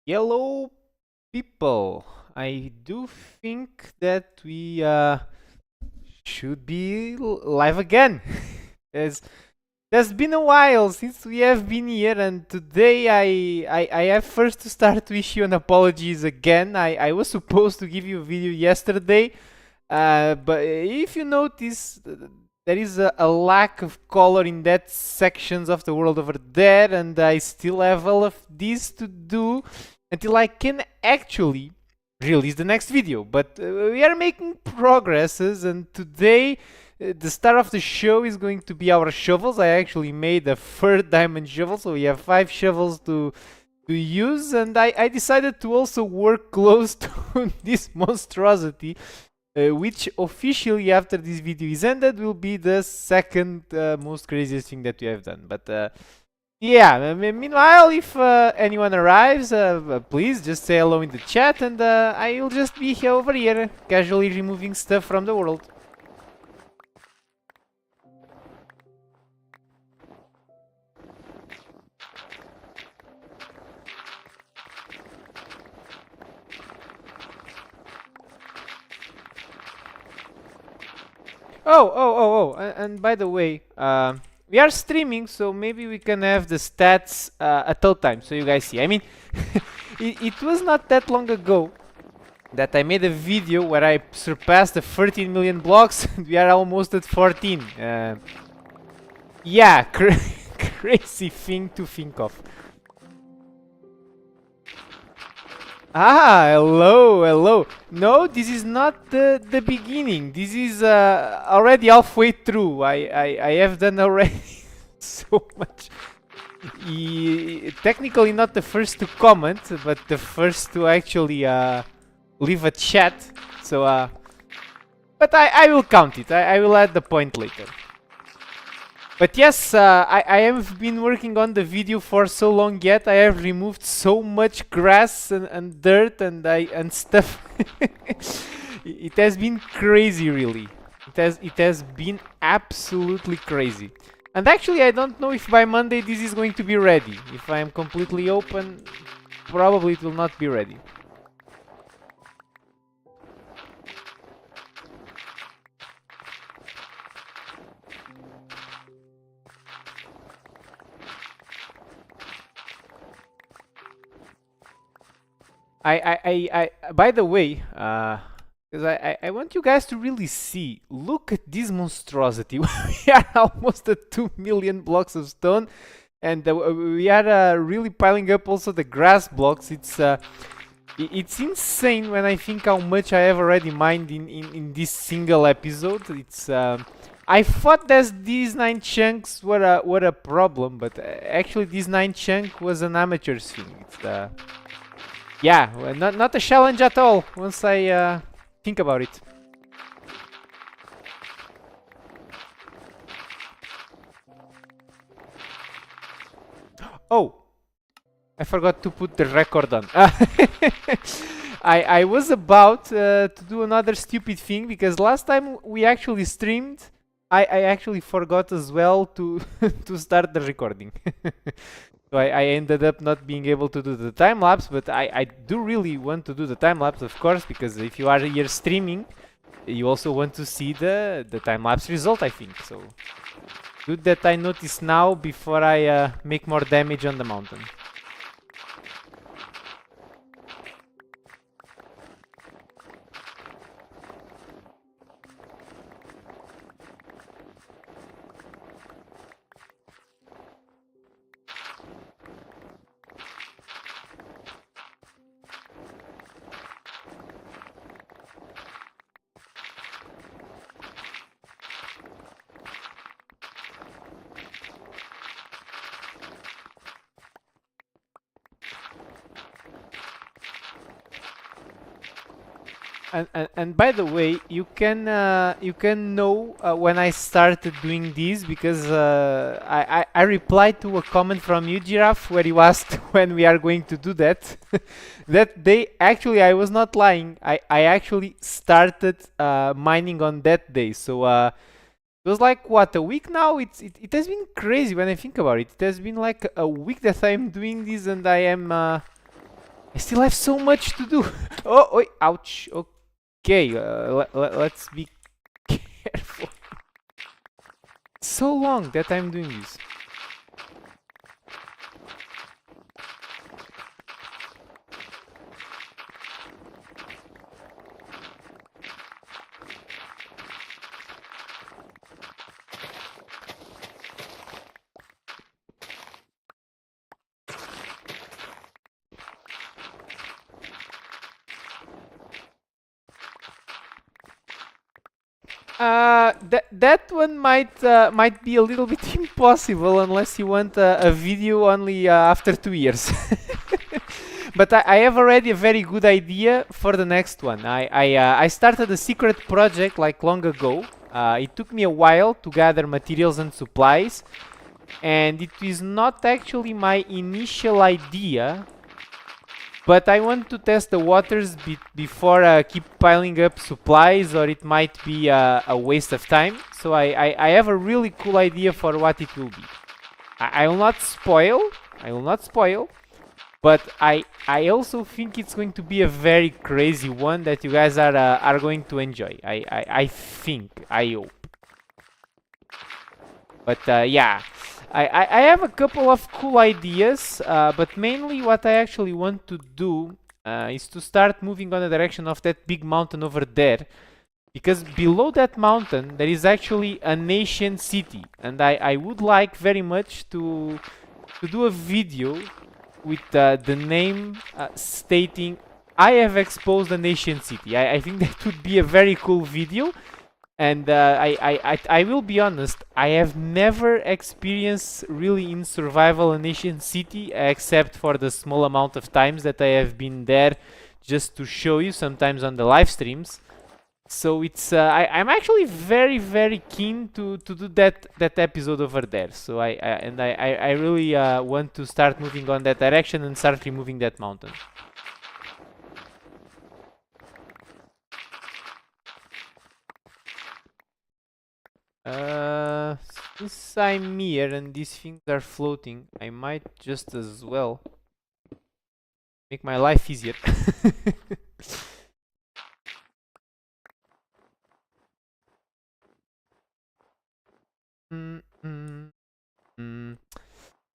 Hello, people. I do think that we should be live again. As there's been a while since we have been here, and today I have first to start to issue an apologies again. I was supposed to give you a video yesterday, but if you notice, there is a lack of color in that sections of the world over there, and I still have all of this to do until I can actually release the next video. But we are making progresses, and today the star of the show is going to be our shovels. I actually made a third diamond shovel, so we have 5 shovels to use, and I decided to also work close to this monstrosity, which officially after this video is ended will be the second most craziest thing that we have done. But yeah, meanwhile, if anyone arrives, please just say hello in the chat, and I'll just be here over here, casually removing stuff from the world. And by the way, we are streaming, so maybe we can have the stats at all times, so you guys see. I mean, it was not that long ago that I made a video where I surpassed the 13 million blocks, and we are almost at 14. Yeah, crazy thing to think of. Ah, hello. No, this is not the beginning. This is already halfway through. I have done already so much. Technically not the first to comment, but the first to actually leave a chat. So, but I will count it. I will add the point later. But yes, I have been working on the video for so long yet. I have removed so much grass and dirt and stuff. It has been crazy, really. It has been absolutely crazy. And actually, I don't know if by Monday this is going to be ready. If I am completely open, probably it will not be ready. By the way, because I want you guys to really see, look at this monstrosity. We are almost at 2 million blocks of stone, and we are really piling up also the grass blocks. It's insane when I think how much I have already mined in this single episode. I thought that these 9 chunks were a problem, but actually this 9 chunk was an amateur's thing. Yeah, well, not a challenge at all, once I think about it. Oh! I forgot to put the record on. I was about to do another stupid thing, because last time we actually streamed, I actually forgot as well to to start the recording. So I ended up not being able to do the time lapse, but I do really want to do the time lapse, of course, because if you are here streaming, you also want to see the time lapse result, I think. So good that I notice now before I make more damage on the mountain. And by the way, you can know when I started doing this, because I replied to a comment from you, Giraffe, where you asked when we are going to do that. That day, actually, I was not lying. I actually started mining on that day. So it was like, what, a week now? It has been crazy when I think about it. It has been like a week that I'm doing this, and I am I still have so much to do. Oh, oi, ouch. Okay, let's be careful. So long that I'm doing this. That one might be a little bit impossible unless you want a video only after 2 years. But I have already a very good idea for the next one. I started a secret project like long ago. It took me a while to gather materials and supplies, and it is not actually my initial idea. But I want to test the waters before I keep piling up supplies, or it might be a waste of time. So I have a really cool idea for what it will be. I will not spoil. I will not spoil. But I also think it's going to be a very crazy one that you guys are going to enjoy. I think. I hope. But yeah. I have a couple of cool ideas, but mainly what I actually want to do is to start moving on the direction of that big mountain over there. Because below that mountain, there is actually an ancient city. And I would like very much to do a video with the name stating, I have exposed an ancient city. I think that would be a very cool video. And I will be honest, I have never experienced really in survival an ancient city, except for the small amount of times that I have been there just to show you, sometimes on the live streams. So it's I'm actually very keen to do that episode over there. So I really want to start moving on that direction and start removing that mountain. Since I'm here and these things are floating, I might just as well make my life easier.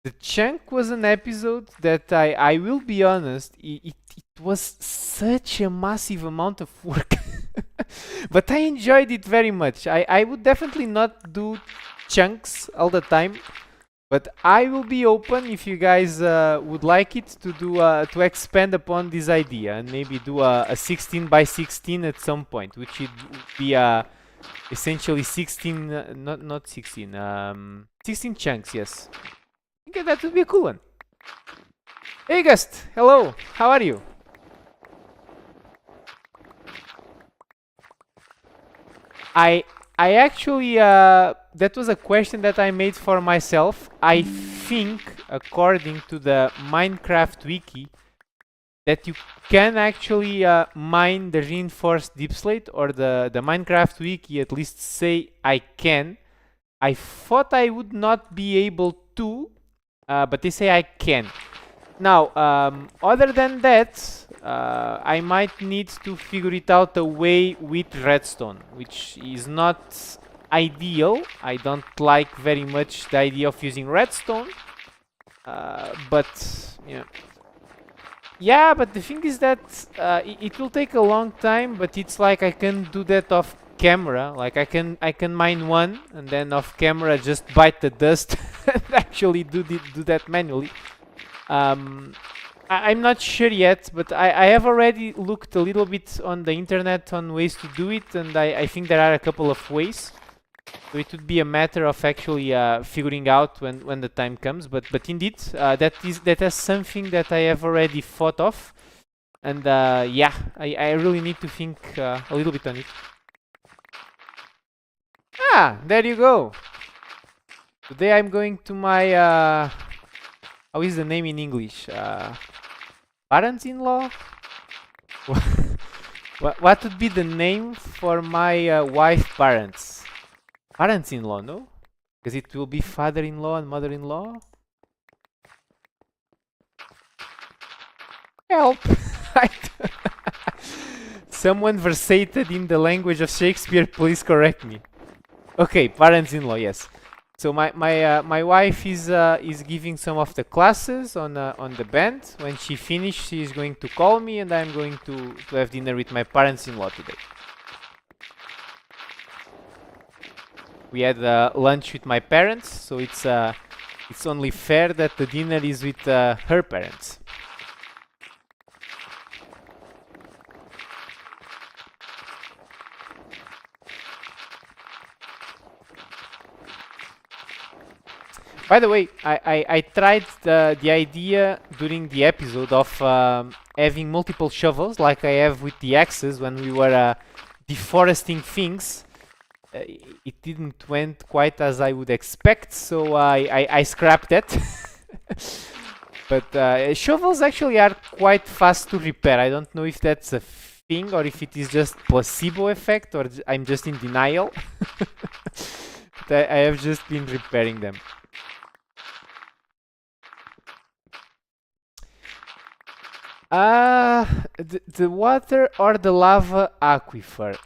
The chunk was an episode that I will be honest, it was such a massive amount of work. But I enjoyed it very much. I would definitely not do chunks all the time, but I will be open if you guys would like it to do to expand upon this idea and maybe do a 16 by 16 at some point, which would be essentially 16, not 16, 16 chunks. Yes, I think that would be a cool one. Hey Gust, hello, how are you? I actually that was a question that I made for myself. I think according to the Minecraft wiki that you can actually mine the reinforced deep slate, or the Minecraft wiki at least say I can. I thought I would not be able to, but they say I can. Now, other than that, I might need to figure it out a way with redstone, which is not ideal. I don't like very much the idea of using redstone, but yeah. Yeah, but the thing is that it will take a long time, but it's like I can do that off camera. Like I can mine one and then off camera just bite the dust and actually do that manually. I'm not sure yet, but I have already looked a little bit on the internet on ways to do it, and I think there are a couple of ways. So it would be a matter of actually figuring out when the time comes. But indeed, that is something that I have already thought of, and yeah, I really need to think a little bit on it. Ah, there you go. Today I'm going to my how is the name in English? Parents-in-law? What would be the name for my wife parents? Parents-in-law, no? Because it will be father-in-law and mother-in-law. Help! Someone versated in the language of Shakespeare, please correct me. Okay, parents-in-law, yes. So my wife is giving some of the classes on the band. When she finishes, she is going to call me, and I'm going to have dinner with my parents-in-law today. We had lunch with my parents, so it's only fair that the dinner is with her parents. By the way, I tried the idea during the episode of having multiple shovels, like I have with the axes when we were deforesting things. It didn't went quite as I would expect, so I scrapped that. But shovels actually are quite fast to repair. I don't know if that's a thing or if it is just placebo effect or I'm just in denial. But I have just been repairing them. The water or the lava aquifer?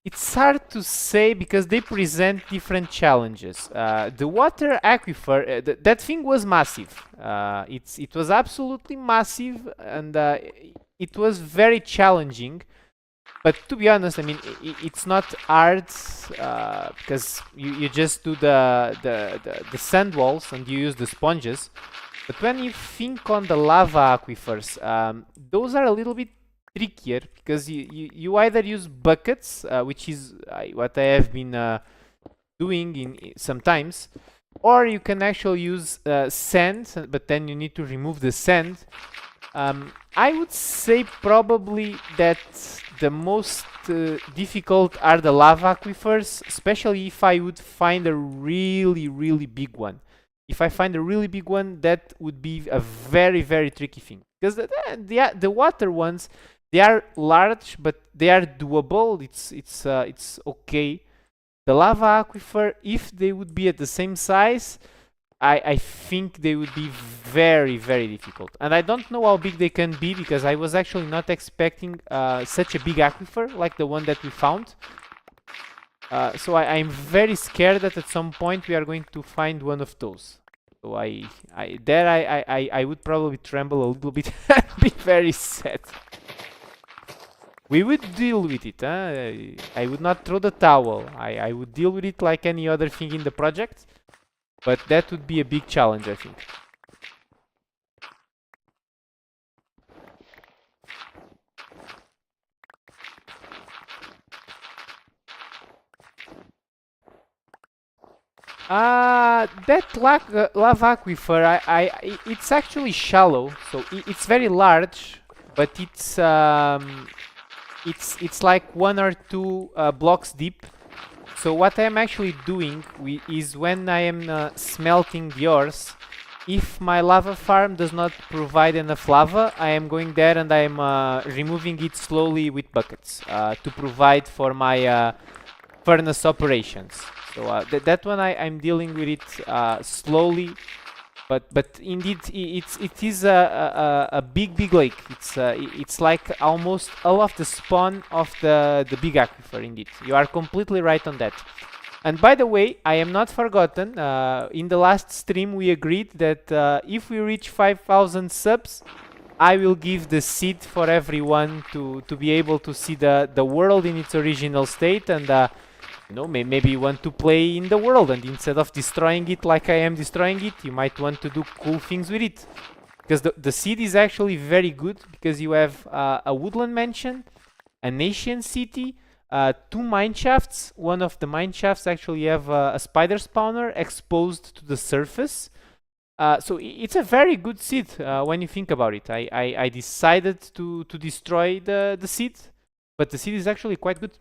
It's hard to say because they present different challenges. The water aquifer, that thing was massive. It was absolutely massive, and it was very challenging. But to be honest, I mean, it's not hard because you just do the sand walls and you use the sponges. But when you think on the lava aquifers, those are a little bit trickier because you either use buckets, which is what I have been doing in sometimes, or you can actually use sand, but then you need to remove the sand. I would say probably that the most difficult are the lava aquifers, especially if I would find a really, really big one. If I find a really big one, that would be a very, very tricky thing. Because the water ones, they are large, but they are doable. It's okay. The lava aquifer, if they would be at the same size, I think they would be very, very difficult. And I don't know how big they can be because I was actually not expecting such a big aquifer like the one that we found. So I'm very scared that at some point we are going to find one of those. So I would probably tremble a little bit and be very sad. We would deal with it. I would not throw the towel. I would deal with it like any other thing in the project. But that would be a big challenge, I think. That lava aquifer, it's actually shallow, so it's very large, but it's like 1 or 2 blocks deep. So what I'm actually doing is when I am smelting the ores, if my lava farm does not provide enough lava, I am going there and I am removing it slowly with buckets to provide for my furnace operations. So that one I'm dealing with it slowly, but indeed it is a big lake. It's like almost all of the spawn of the big aquifer. Indeed, you are completely right on that. And by the way, I am not forgotten. In the last stream, we agreed that if we reach 5,000 subs, I will give the seed for everyone to be able to see the world in its original state and you know, maybe you want to play in the world, and instead of destroying it like I am destroying it, you might want to do cool things with it. Because the seed is actually very good, because you have a woodland mansion, an ancient city, 2 mine shafts. One of the mine shafts actually have a spider spawner exposed to the surface. So it's a very good seed when you think about it. I decided to destroy the seed, but the seed is actually quite good.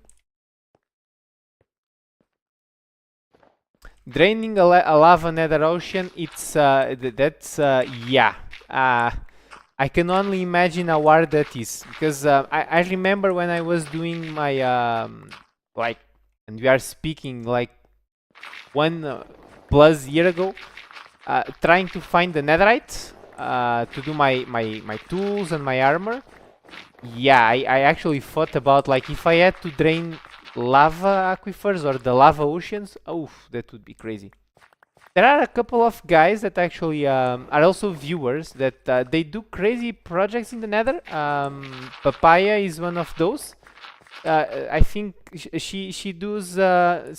Draining a lava nether ocean, it's yeah. I can only imagine how hard that is, because I remember when I was doing my like, and we are speaking like 1+ year ago, trying to find the netherite. to do my tools and my armor. Yeah, I actually thought about like if I had to drain lava aquifers or the lava oceans. Oh, that would be crazy. There are a couple of guys that actually are also viewers that they do crazy projects in the Nether. Papaya is one of those. I think she does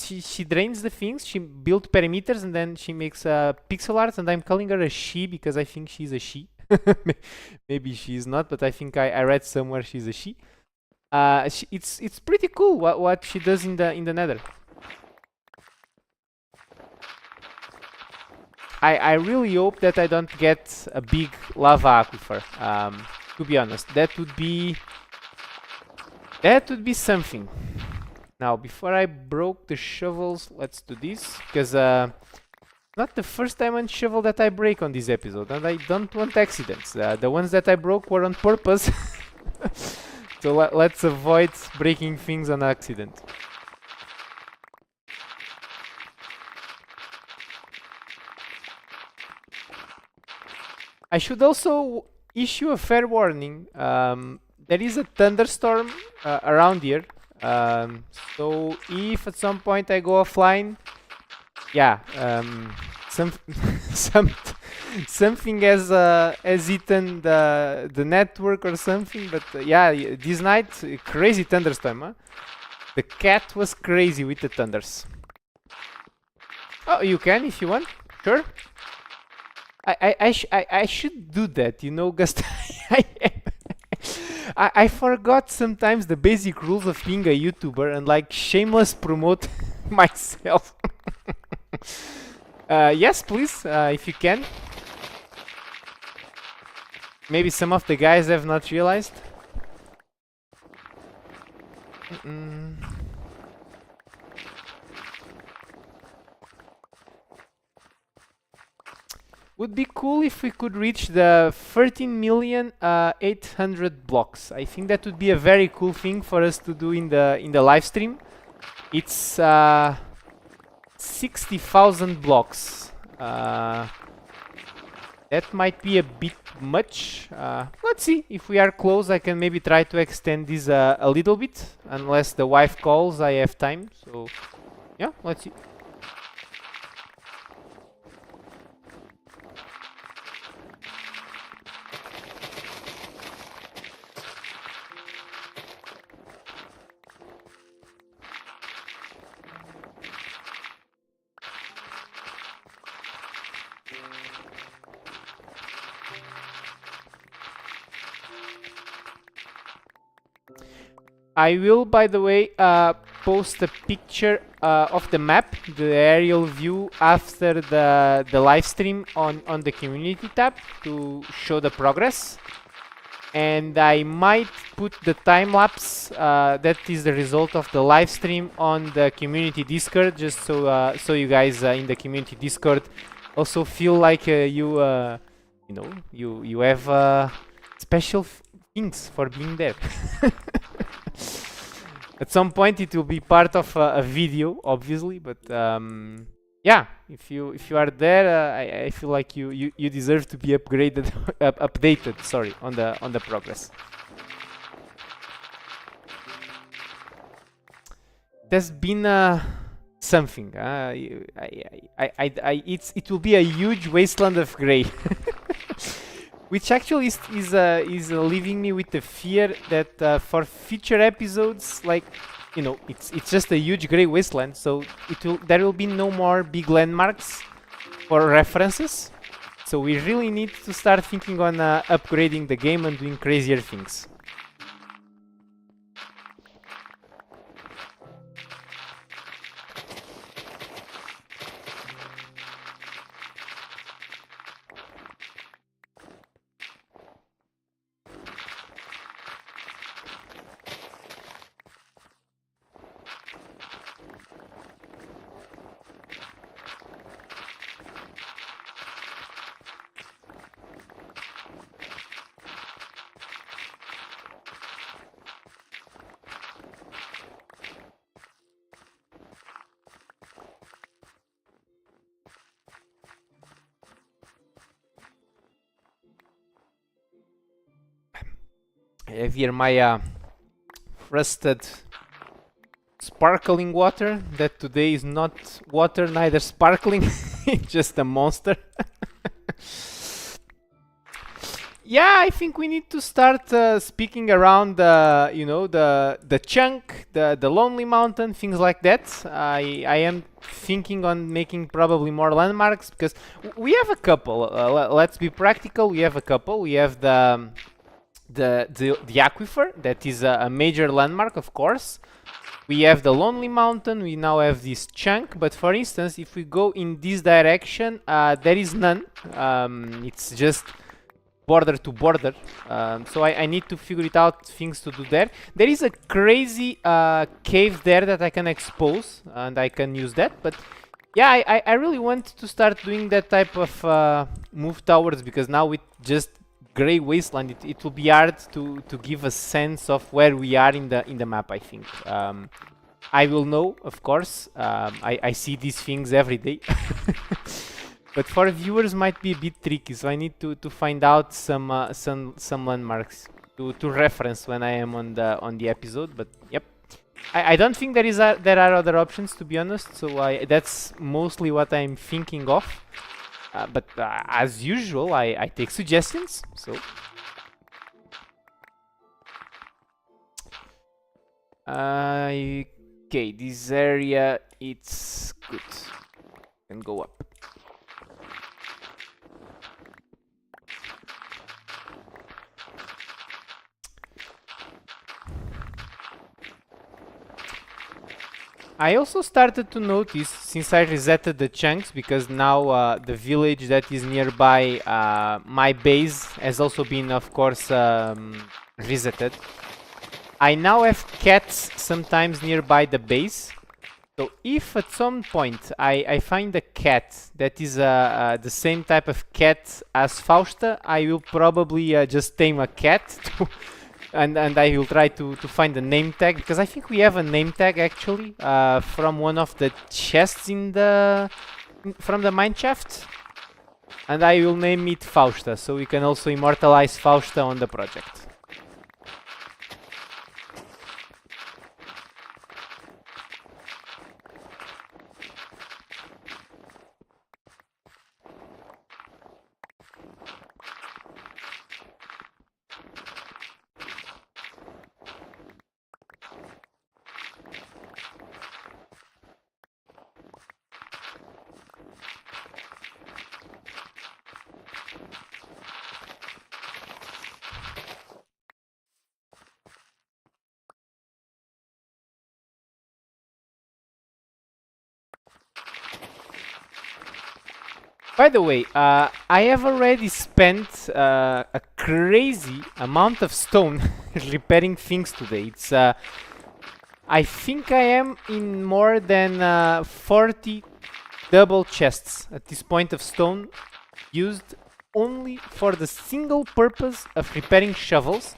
she drains the things. She built perimeters and then she makes pixel art. And I'm calling her a she because I think she's a she. Maybe she's not, but I think I read somewhere she's a she. It's pretty cool what she does in the Nether. I really hope that I don't get a big lava aquifer. To be honest, that would be something. Now, before I broke the shovels, let's do this because not the first time on shovel that I break on this episode, and I don't want accidents. The ones that I broke were on purpose, so let's avoid breaking things on accident. I should also issue a fair warning. There is a thunderstorm around here, so if at some point I go offline, yeah, some something has eaten the network or something. But yeah, this night crazy thunderstorm. Huh? The cat was crazy with the thunders. Oh, you can if you want. Sure. I should do that, you know, Gust. I forgot sometimes the basic rules of being a YouTuber and like shameless promote myself. Yes, please, if you can. Maybe some of the guys have not realized. Would be cool if we could reach the 13,800,000 blocks. I think that would be a very cool thing for us to do in the live stream. It's 60,000 blocks. That might be a bit much. Let's see. If we are close, I can maybe try to extend this a little bit. Unless the wife calls, I have time. So, yeah, let's see. I will, by the way, post a picture of the map, the aerial view after the live stream on the community tab to show the progress. And I might put the time lapse that is the result of the live stream on the community Discord, just so you guys in the community Discord also feel like you know you have special things for being there. At some point it will be part of a video, obviously, but yeah, if you are there, I feel like you deserve to be upgraded, updated. Sorry, on the progress. There's been something. It will be a huge wasteland of grey. Which actually is leaving me with the fear that for future episodes, like, you know, it's just a huge grey wasteland, so there will be no more big landmarks for references. So we really need to start thinking on upgrading the game and doing crazier things. I have here my frosted sparkling water that today is not water, neither sparkling. It's just a monster. Yeah, I think we need to start speaking around the chunk, the lonely mountain, things like that. I am thinking on making probably more landmarks because we have a couple. Let's be practical. We have a couple. We have the aquifer that is a major landmark, of course. We have the lonely mountain. We now have this chunk. But for instance, if we go in this direction, there is none. It's just border to border, so I need to figure it out, things to do there. There is a crazy cave there that I can expose and I can use that, but yeah, I really want to start doing that type of move towards, because now with just gray wasteland it will be hard to give a sense of where we are in the map, I think. I will know, of course. I see these things every day. But for viewers might be a bit tricky, so I need to find out some landmarks to reference when I am on the episode. But yep, I don't think there are other options, to be honest. So that's mostly what I'm thinking of. But as usual, I take suggestions. So okay, this area it's good. Can go up. I also started to notice, since I resetted the chunks, because now the village that is nearby my base has also been, of course, resetted. I now have cats sometimes nearby the base. So if at some point I find a cat that is the same type of cat as Fausta, I will probably just tame a cat and I will try to find a name tag, because I think we have a name tag actually from one of the chests from the mine shaft, and I will name it Fausta, so we can also immortalize Fausta on the project. By the way, I have already spent a crazy amount of stone repairing things today. It's I think I am in more than 40 double chests at this point of stone, used only for the single purpose of repairing shovels.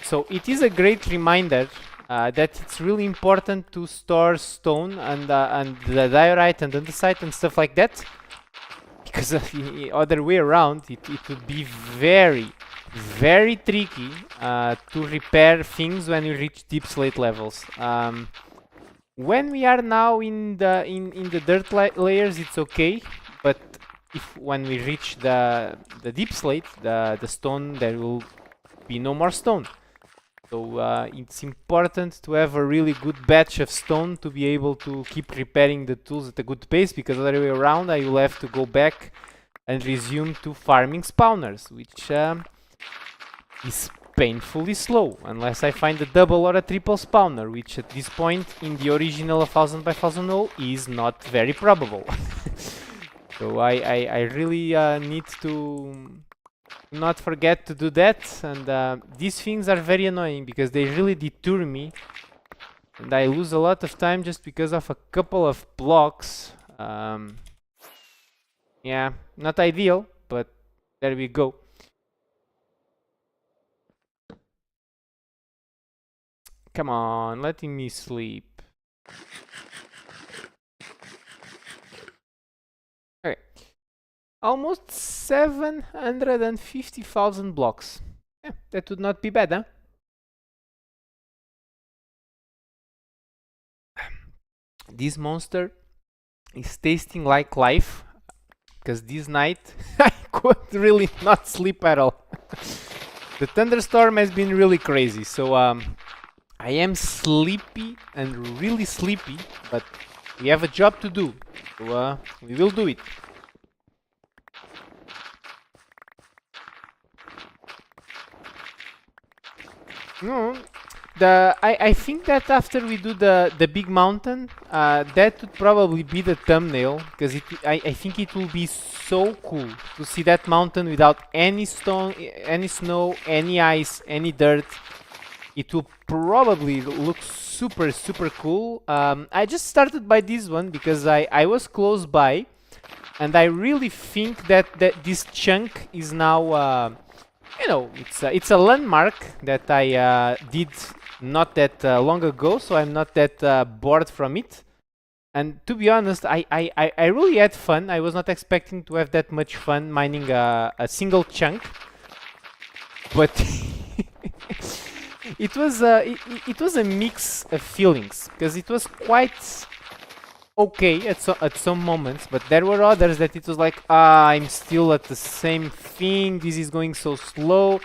So it is a great reminder that it's really important to store stone and the diorite and andesite and stuff like that. Because the other way around, it would be very, very tricky to repair things when you reach deep slate levels. When we are now in the dirt layers, it's okay, but when we reach the deep slate, the stone, there will be no more stone. So it's important to have a really good batch of stone to be able to keep repairing the tools at a good pace, because other way around I will have to go back and resume to farming spawners, which is painfully slow, unless I find a double or a triple spawner, which at this point in the original 1000 by 1000 hole is not very probable. So I really need to not forget to do that, and these things are very annoying because they really deter me and I lose a lot of time just because of a couple of blocks. Yeah, not ideal, but there we go. Come on, let me sleep. Okay. Almost 750,000 blocks. Yeah, that would not be bad, huh? this monster is tasting like life, because this night I could really not sleep at all. The thunderstorm has been really crazy, so I am sleepy and really sleepy, but we have a job to do, so we will do it. No, I think that after we do the big mountain, that would probably be the thumbnail, because I think it will be so cool to see that mountain without any stone, any snow, any ice, any dirt. It will probably look super cool. I just started by this one because I was close by, and I really think that this chunk is now you know, it's a landmark that I did not that long ago, so I'm not that bored from it. And to be honest, I really had fun. I was not expecting to have that much fun mining a single chunk, but it was a mix of feelings, because it was quite okay at some moments, but there were others that it was like, I'm still at the same thing. This is going so slow.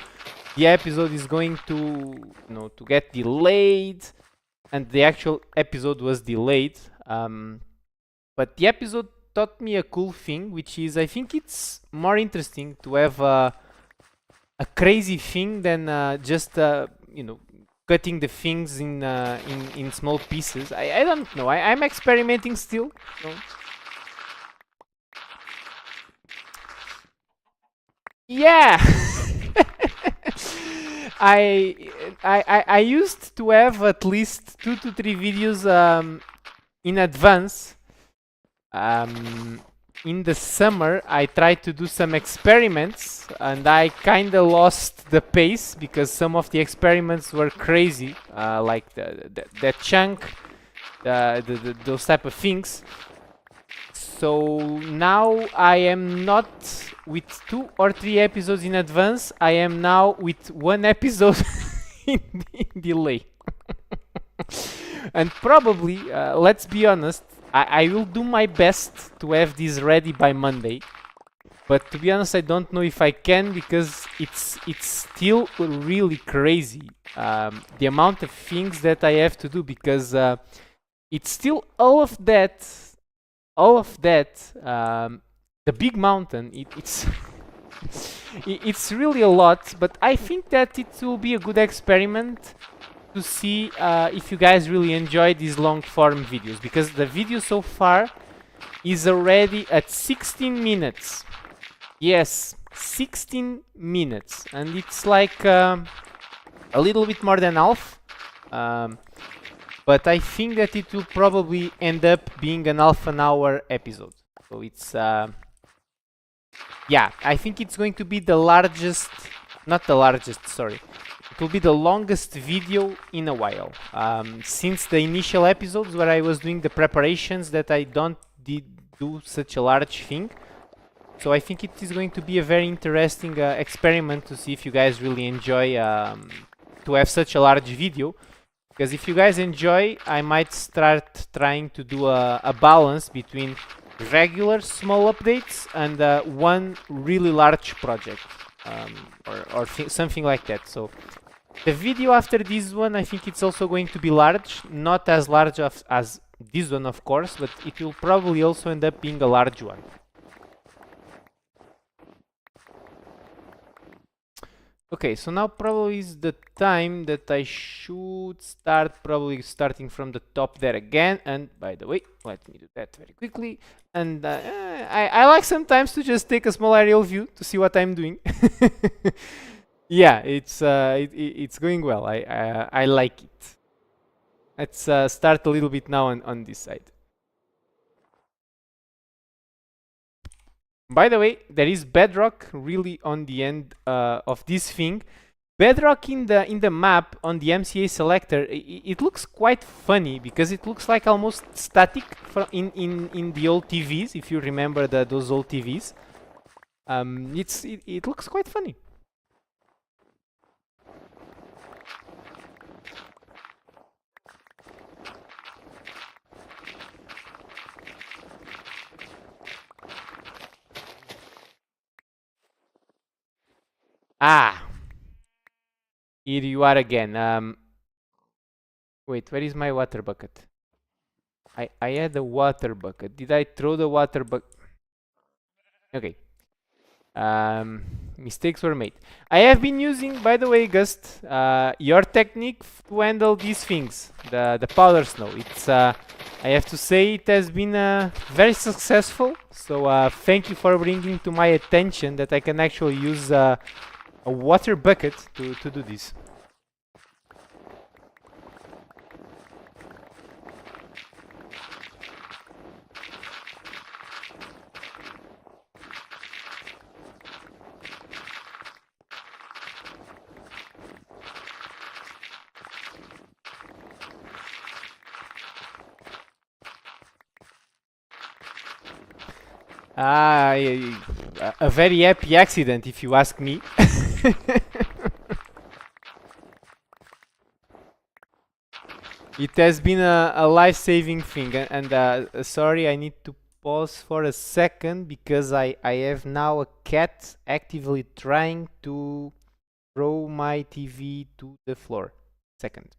The episode is going to, to get delayed, and the actual episode was delayed. But the episode taught me a cool thing, which is I think it's more interesting to have a crazy thing than just cutting the things in small pieces. I don't know. I'm experimenting still. So. Yeah. I used to have at least 2 to 3 videos in advance. In the summer, I tried to do some experiments, and I kind of lost the pace because some of the experiments were crazy, like that chunk, those type of things. So now I am not with 2 or 3 episodes in advance. I am now with 1 episode in delay. And probably, let's be honest, I will do my best to have this ready by Monday. But to be honest, I don't know if I can, because it's still really crazy, the amount of things that I have to do, because it's still all of that, the big mountain. It's it's really a lot, but I think that it will be a good experiment to see if you guys really enjoy these long form videos, because the video so far is already at 16 minutes. Yes, 16 minutes, and it's like a little bit more than half, but I think that it will probably end up being an half an hour episode. So it's yeah, I think it's going to be the largest, not the largest, sorry, it will be the longest video in a while, since the initial episodes where I was doing the preparations, that I don't do such a large thing. So I think it is going to be a very interesting experiment to see if you guys really enjoy to have such a large video. Because if you guys enjoy, I might start trying to do a balance between regular small updates and one really large project, or something like that. So the video after this one, I think it's also going to be large, not as large as this one, of course, but it will probably also end up being a large one. Okay, so now probably is the time that I should start, probably starting from the top there again. And by the way, let me do that very quickly. And I like sometimes to just take a small aerial view to see what I'm doing. Yeah, it's going well. I like it. Let's start a little bit now on this side. By the way, there is bedrock really on the end of this thing. Bedrock in the map on the MCA selector, it looks quite funny, because it looks like almost static in the old TVs, if you remember those old TVs. It looks quite funny. Ah, here you are again. Wait, where is my water bucket? I had a water bucket. Did I throw the water bucket? Okay. Um, Mistakes were made. I have been using, by the way, Gust, your technique to handle these things, the powder snow. It's I have to say it has been very successful. So thank you for bringing to my attention that I can actually use a water bucket to do this. Ah, a very happy accident, if you ask me. It has been a life-saving thing, and sorry, I need to pause for a second because I have now a cat actively trying to throw my TV to the floor. Second.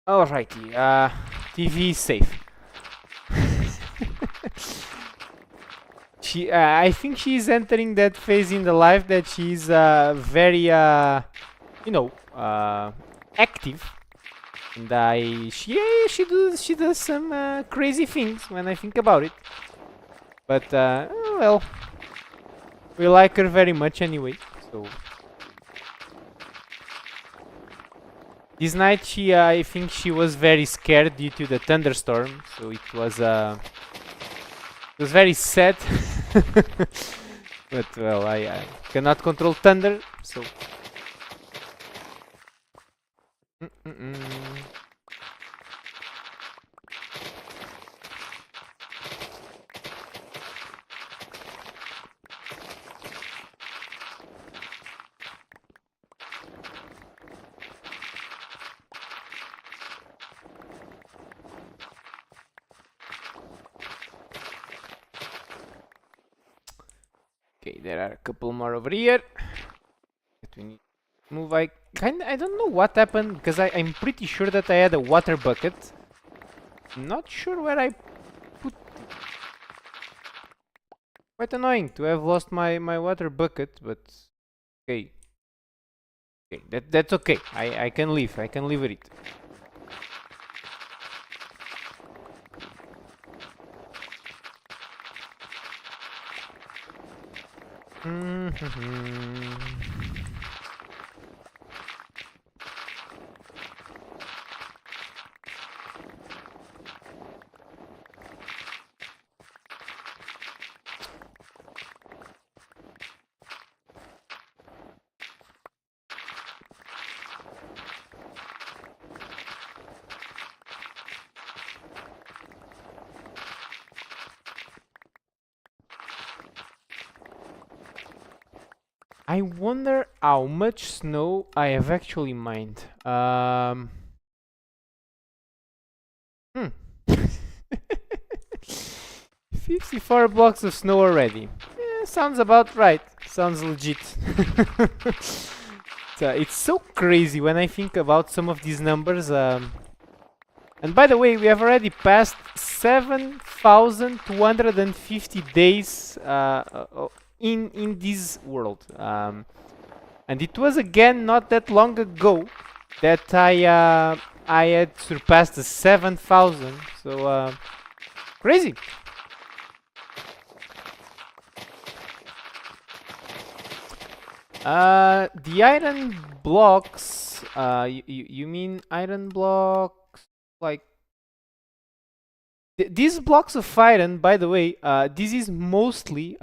Alrighty, TV is safe. I think she's entering that phase in the life that she's very, active, and she does some crazy things when I think about it. But well, we like her very much anyway. So this night I think she was very scared due to the thunderstorm. So it was very sad. But well, I cannot control thunder, so. Okay, there are a couple more over here that we need to move. I don't know what happened because I'm pretty sure that I had a water bucket. Not sure where I put. Quite annoying to have lost my water bucket, but okay. Okay, that's okay. I can live. I can live with it. I wonder how much snow I have actually mined. 54 blocks of snow already. Sounds about right. Sounds legit. It's so crazy when I think about some of these numbers. And by the way, we have already passed 7,250 days in this world, and it was again not that long ago that I had surpassed the 7,000. So crazy. The iron blocks. You mean iron blocks like? These blocks of iron, by the way, this is mostly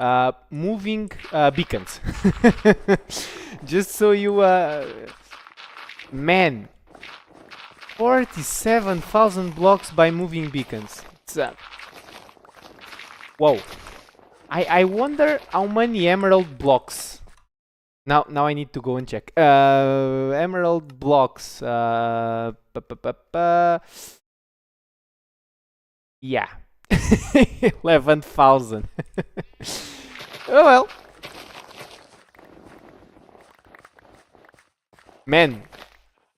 moving beacons. Just so you, man, 47,000 blocks by moving beacons. It's whoa. I wonder how many emerald blocks. Now I need to go and check. Emerald blocks. Yeah. 11,000. Oh well. Man,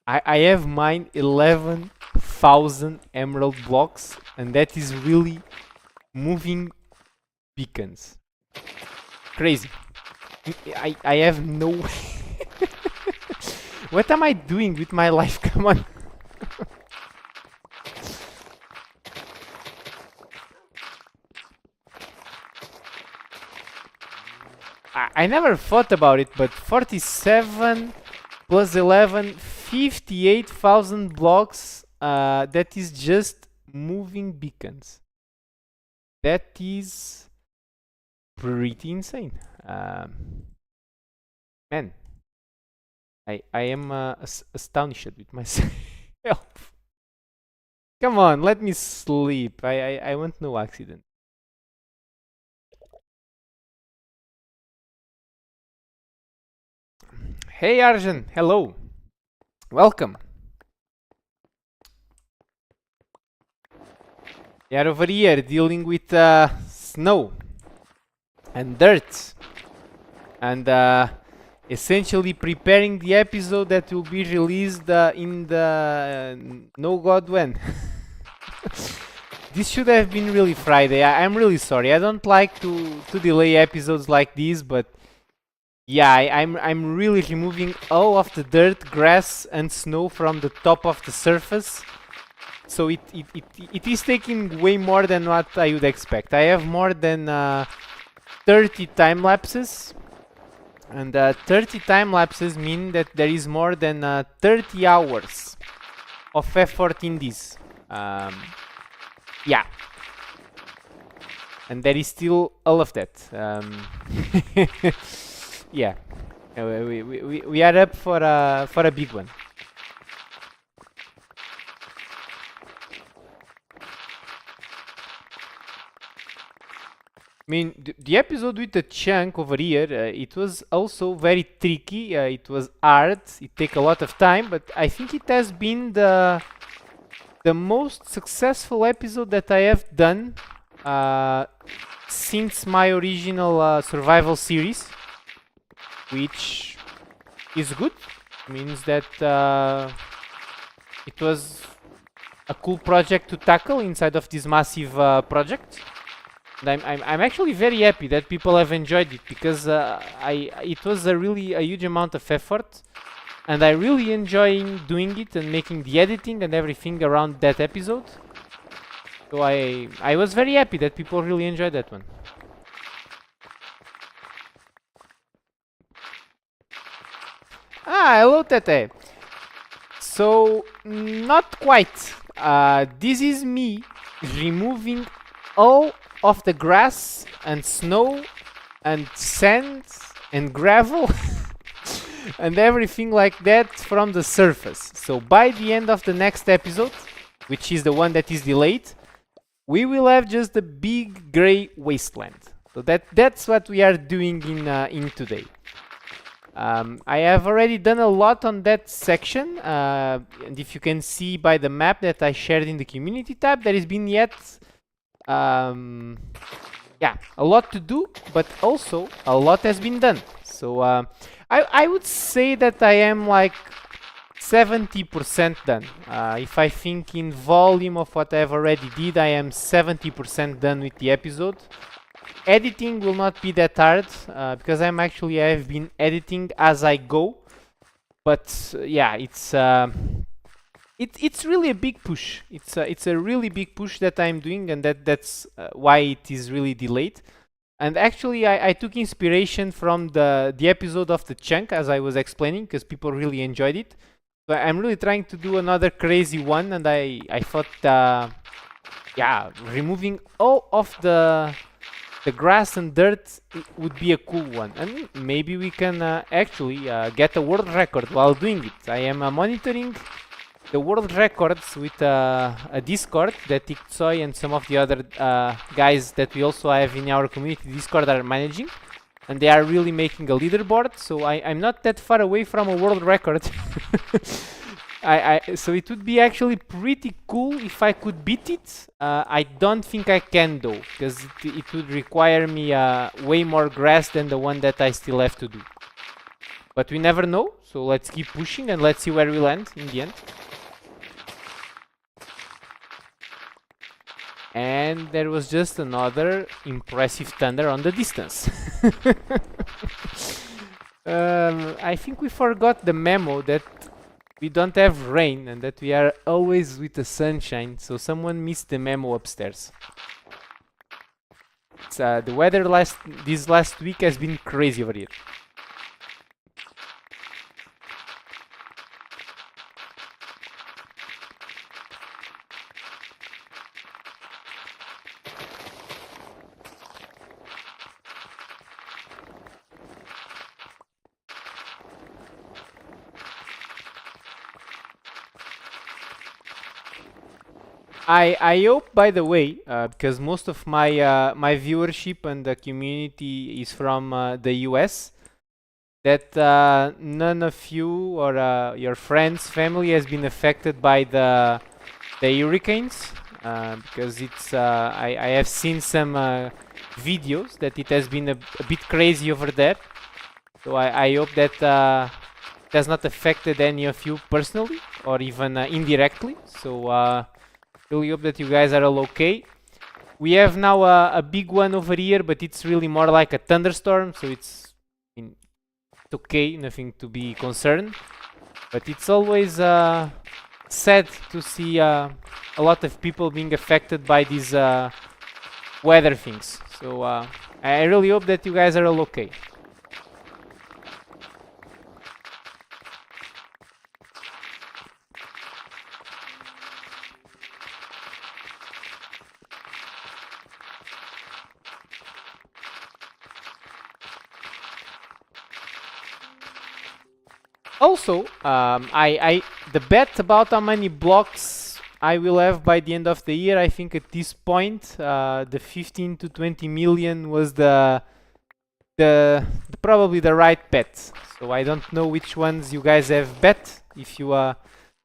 I have mine 11,000 emerald blocks, and that is really moving beacons. Crazy. I have no way. What am I doing with my life? Come on. I never thought about it, but 47 plus 11, 58,000 blocks. That is just moving beacons. That is pretty insane. Man, I am astonished with myself. Come on, let me sleep. I want no accident. Hey Arjun, hello. Welcome. We are over here dealing with snow and dirt and essentially preparing the episode that will be released in the no god when. This should have been really Friday. I'm really sorry. I don't like to delay episodes like these, but yeah, I'm really removing all of the dirt, grass, and snow from the top of the surface. So it is taking way more than what I would expect. I have more than 30 time lapses, and 30 time lapses mean that there is more than 30 hours of effort in this. Yeah, and there is still all of that. Yeah, we are up for a big one. I mean, the episode with the chunk over here, it was also very tricky. It was hard. It took a lot of time, but I think it has been the most successful episode that I have done since my original survival series, which is good. Means that it was a cool project to tackle inside of this massive project. And I'm actually very happy that people have enjoyed it, because it was a huge amount of effort, and I really enjoying doing it and making the editing and everything around that episode. So I was very happy that people really enjoyed that one. Ah, hello Tete. So, not quite. This is me removing all of the grass and snow and sand and gravel and everything like that from the surface. So by the end of the next episode, which is the one that is delayed, we will have just a big gray wasteland. So that's what we are doing in today. I have already done a lot on that section, and if you can see by the map that I shared in the community tab, there has been yet yeah, a lot to do, but also a lot has been done. So I would say that I am like 70% done. If I think in volume of what I've already did, I am 70% done with the episode. Editing will not be that hard, because I have been editing as I go. But yeah, it's really a big push. It's a really big push that I'm doing, and that's why it is really delayed. And actually, I took inspiration from the episode of the chunk, as I was explaining, because people really enjoyed it. So I'm really trying to do another crazy one, and I thought, yeah, removing all of the grass and dirt would be a cool one, and maybe we can actually get a world record while doing it. I am monitoring the world records with a Discord that Iktsoy and some of the other guys that we also have in our community Discord are managing, and they are really making a leaderboard. So I'm not that far away from a world record. So it would be actually pretty cool if I could beat it. I don't think I can though, because it would require me way more grass than the one that I still have to do. But we never know, so let's keep pushing and let's see where we land in the end. And there was just another impressive thunder on the distance. I think we forgot the memo that we don't have rain and that we are always with the sunshine, so someone missed the memo upstairs. It's, the weather this last week has been crazy over here. I hope, by the way, because most of my my viewership and the community is from the US, that none of you or your friends, family has been affected by the hurricanes, because it's I have seen some videos that it has been a bit crazy over there. So I hope that it has not affected any of you personally or even indirectly. So really hope that you guys are all okay. We have now a big one over here, but it's really more like a thunderstorm, so it's okay, nothing to be concerned. But it's always sad to see a lot of people being affected by these weather things. So I really hope that you guys are all okay. Also, the bet about how many blocks I will have by the end of the year, I think at this point, the 15 to 20 million was probably the right bet. So I don't know which ones you guys have bet if you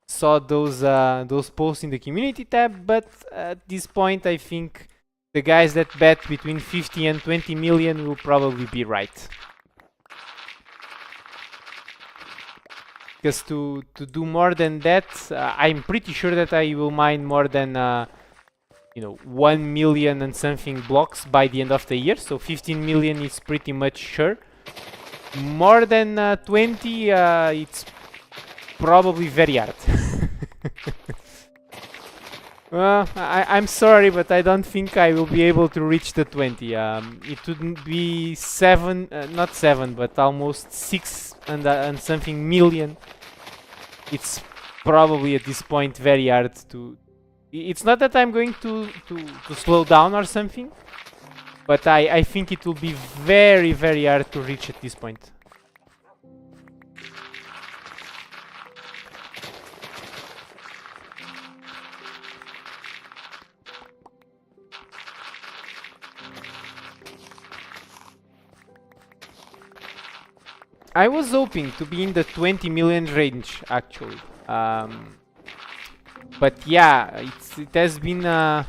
saw those posts in the community tab, but at this point I think the guys that bet between 50 and 20 million will probably be right. Because to do more than that, I'm pretty sure that I will mine more than 1 million and something blocks by the end of the year. So 15 million is pretty much sure. More than 20, it's probably very hard. Well, I'm sorry, but I don't think I will be able to reach the 20. It wouldn't be 7, not 7, but almost 6 and something million. It's probably at this point very hard to. It's not that I'm going to slow down or something, but I think it will be very, very hard to reach at this point. I was hoping to be in the 20 million range, actually. But yeah, it has been a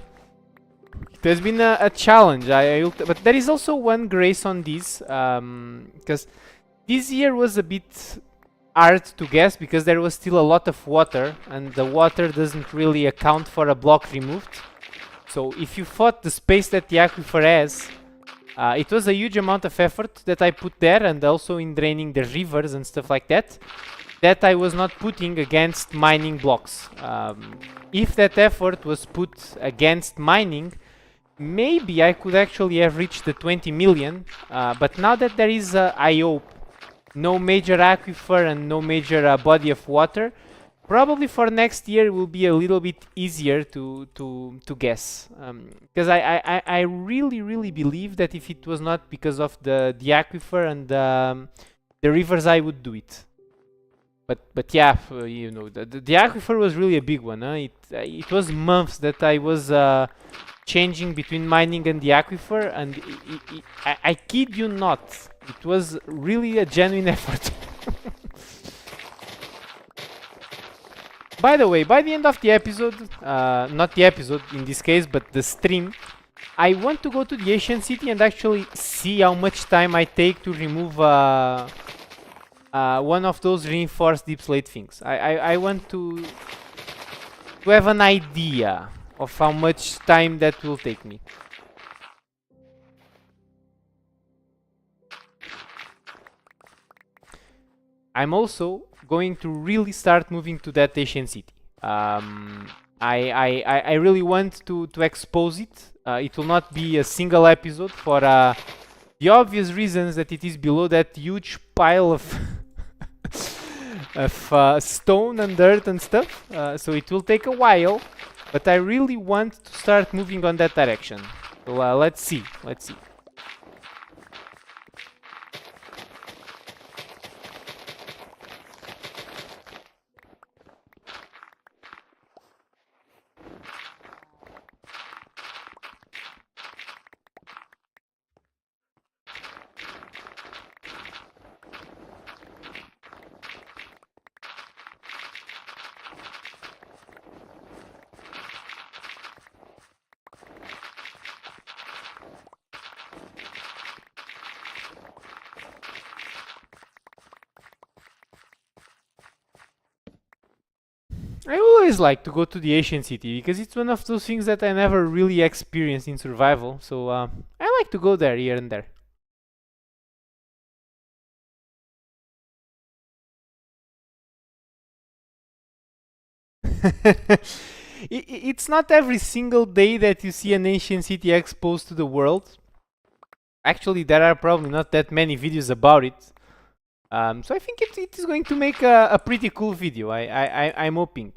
challenge. But there is also one grace on this, because this year was a bit hard to guess because there was still a lot of water, and the water doesn't really account for a block removed. So if you thought the space that the aquifer has, it was a huge amount of effort that I put there, and also in draining the rivers and stuff like that, that I was not putting against mining blocks. If that effort was put against mining, maybe I could actually have reached the 20 million, but now that there is, I hope, no major aquifer and no major body of water, probably for next year it will be a little bit easier to guess. Because I really believe that if it was not because of the aquifer and the rivers, I would do it. but yeah, you know, the aquifer was really a big one. Huh? It was months that I was changing between mining and the aquifer, and I kid you not, it was really a genuine effort. By the way, by the end of the episode, not the episode in this case, but the stream, I want to go to the ancient city and actually see how much time I take to remove one of those reinforced deep slate things. I want to have an idea of how much time that will take me. I'm also going to really start moving to that ancient city. I really want to expose it. It will not be a single episode for the obvious reasons that it is below that huge pile of of stone and dirt and stuff. So it will take a while, but I really want to start moving on that direction. So let's see. Let's see. I always like to go to the ancient city because it's one of those things that I never really experienced in survival. So I like to go there here and there. It's not every single day that you see an ancient city exposed to the world. Actually, there are probably not that many videos about it. So I think it is going to make a pretty cool video. I'm hoping.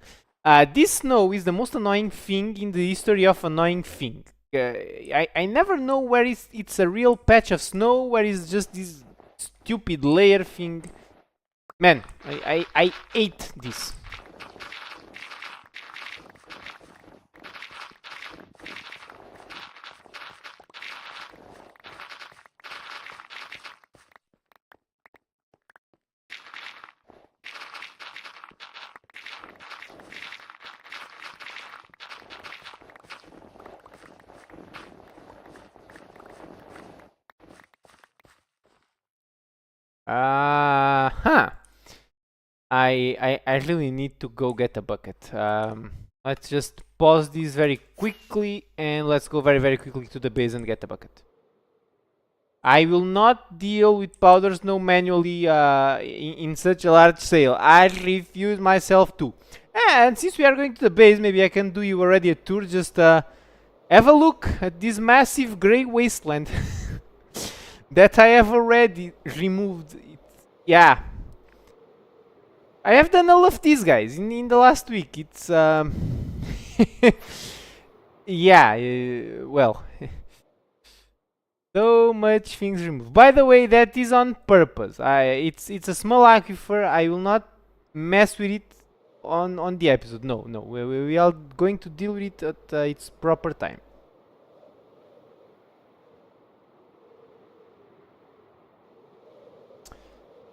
This snow is the most annoying thing in the history of annoying thing. I never know where it's a real patch of snow, where it's just this stupid layer thing. Man, I hate this. Huh. I really need to go get a bucket. Let's just pause this very quickly and let's go very quickly to the base and get a bucket. I will not deal with powder snow manually in such a large scale. I refuse myself to. And since we are going to the base, maybe I can do you already a tour. Just have a look at this massive grey wasteland that I have already removed. Yeah, I have done all of these guys in the last week. It's yeah, well, so much things removed. By the way, that is on purpose. It's a small aquifer. I will not mess with it on the episode. No, we are going to deal with it at its proper time.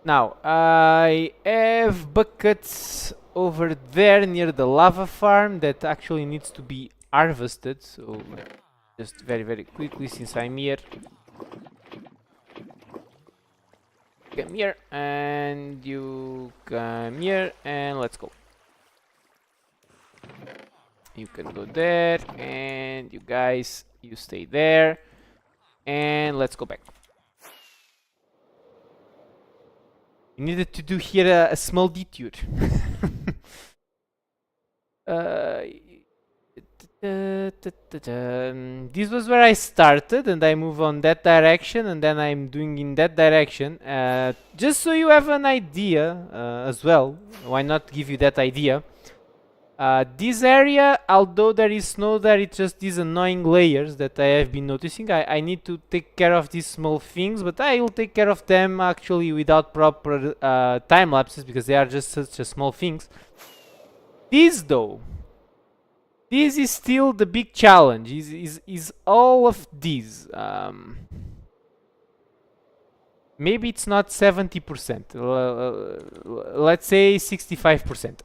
Now, I have buckets over there near the lava farm that actually needs to be harvested. So, just very quickly, since I'm here. Come here, and you come here, and let's go. You can go there, and you guys, you stay there, and let's go back. You needed to do here a small detour. This was where I started, and I move on that direction, and then I'm doing in that direction. Just so you have an idea as well. Why not give you that idea? This area, although there is snow there, it's just these annoying layers that I have been noticing. I need to take care of these small things, but I will take care of them actually without proper time lapses because they are just such a small things. This though, this is still the big challenge. Is all of these. Maybe it's not 70%. Let's say 65%.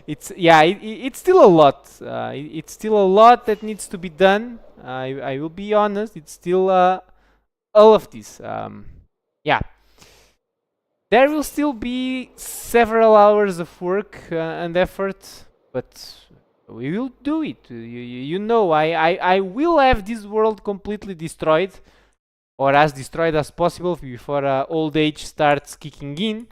It's yeah, it's still a lot. It's still a lot that needs to be done. I will be honest. It's still all of this. Yeah, there will still be several hours of work and effort, but we will do it. You know, I will have this world completely destroyed, or as destroyed as possible before old age starts kicking in.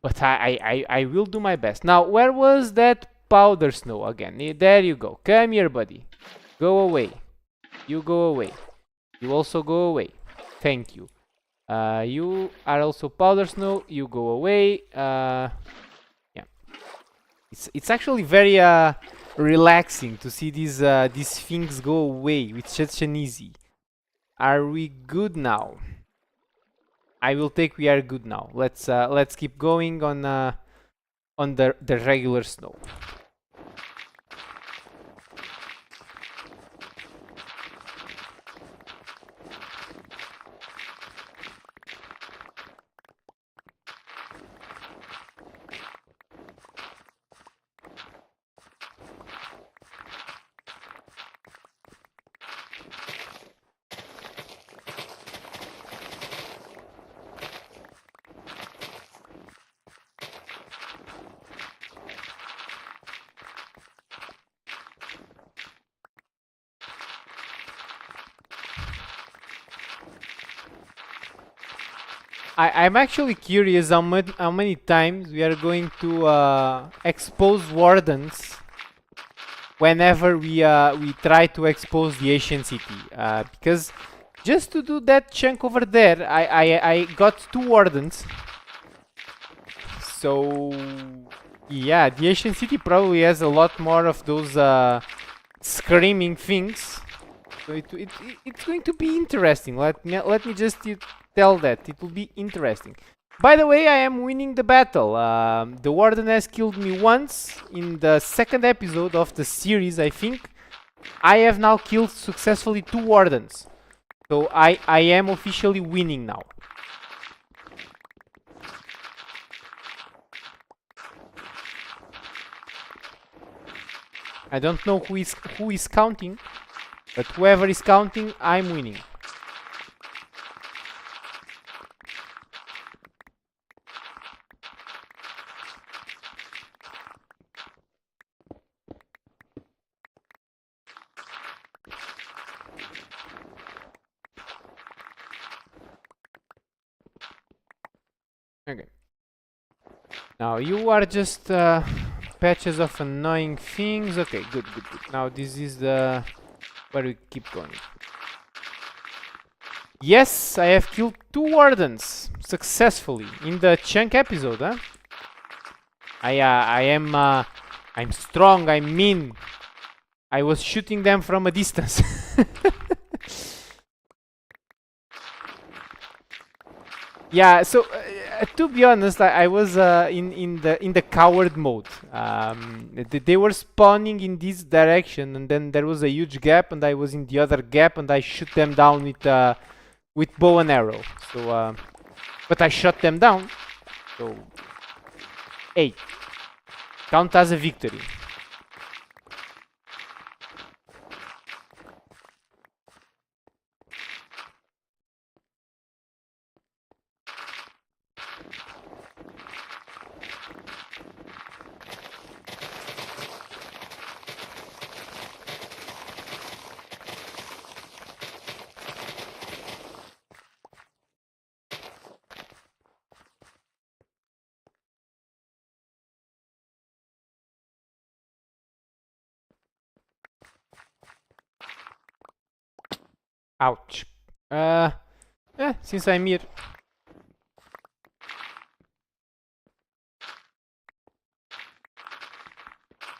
But I will do my best. Now, where was that powder snow again? There you go. Come here, buddy. Go away. You go away. You also go away. Thank you. You are also powder snow. You go away. Yeah. It's actually very relaxing to see these things go away with such an easy. Are we good now? I will take we are good now. Let's keep going on the regular snow. I'm actually curious how many times we are going to expose wardens whenever we try to expose the ancient city. Because just to do that chunk over there, I got 2 wardens. So yeah, the ancient city probably has a lot more of those screaming things. So it's going to be interesting. Let me just tell that it will be interesting. By the way, I am winning the battle. The warden has killed me once in the 2nd episode of the series, I think. I have now killed successfully 2 wardens. So I am officially winning now. I don't know who is counting, but whoever is counting, I'm winning. Okay. Now you are just patches of annoying things. Okay, good. Now this is the where we keep going. Yes, I have killed 2 wardens successfully in the chunk episode, huh? I'm strong, I'm mean. I was shooting them from a distance. Yeah, so to be honest, I was in the coward mode. They were spawning in this direction, and then there was a huge gap, and I was in the other gap, and I shoot them down with bow and arrow. So, but I shot them down. So, hey, count as a victory. Ouch. Since I'm here.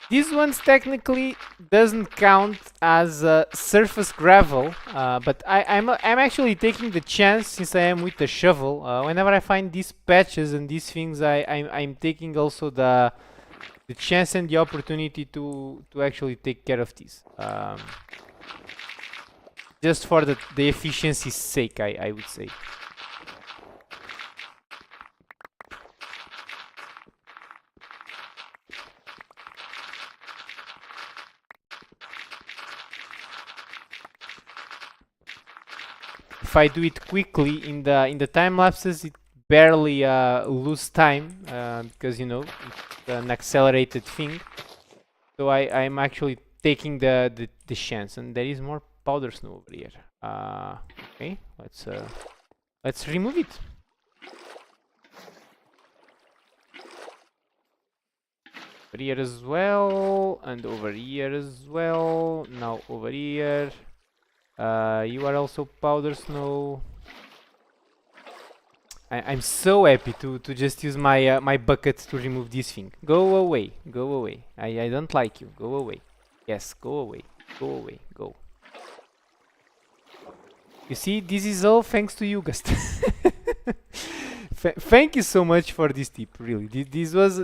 This one's technically doesn't count as surface gravel, but I'm actually taking the chance since I am with the shovel. Whenever I find these patches and these things, I'm taking also the chance and the opportunity to actually take care of these. Just for the efficiency's sake, I would say. If I do it quickly in the time lapses, it barely lose time because you know it's an accelerated thing. So I'm actually taking the chance, and there is more powder snow over here. Okay, let's remove it. Over here as well, and over here as well. Now over here. You are also powder snow. I'm so happy to just use my my bucket to remove this thing. Go away, go away. I don't like you. Go away. Yes, go away, go away, go. You see, this is all thanks to you, Gust. Thank you so much for this tip. Really, this was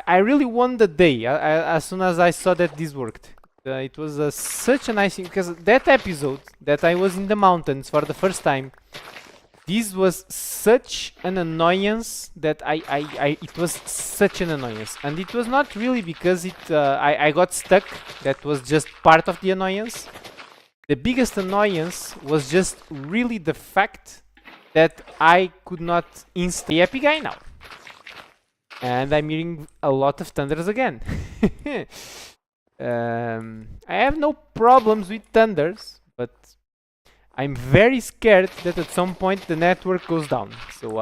I really won the day as soon as I saw that this worked. It was such a nice thing because that episode that I was in the mountains for the first time, this was such an annoyance that it was such an annoyance, and it was not really because I got stuck. That was just part of the annoyance. The biggest annoyance was just really the fact that I could not instantly happy guy now. And I'm hearing a lot of thunders again. I have no problems with thunders, but I'm very scared that at some point the network goes down. So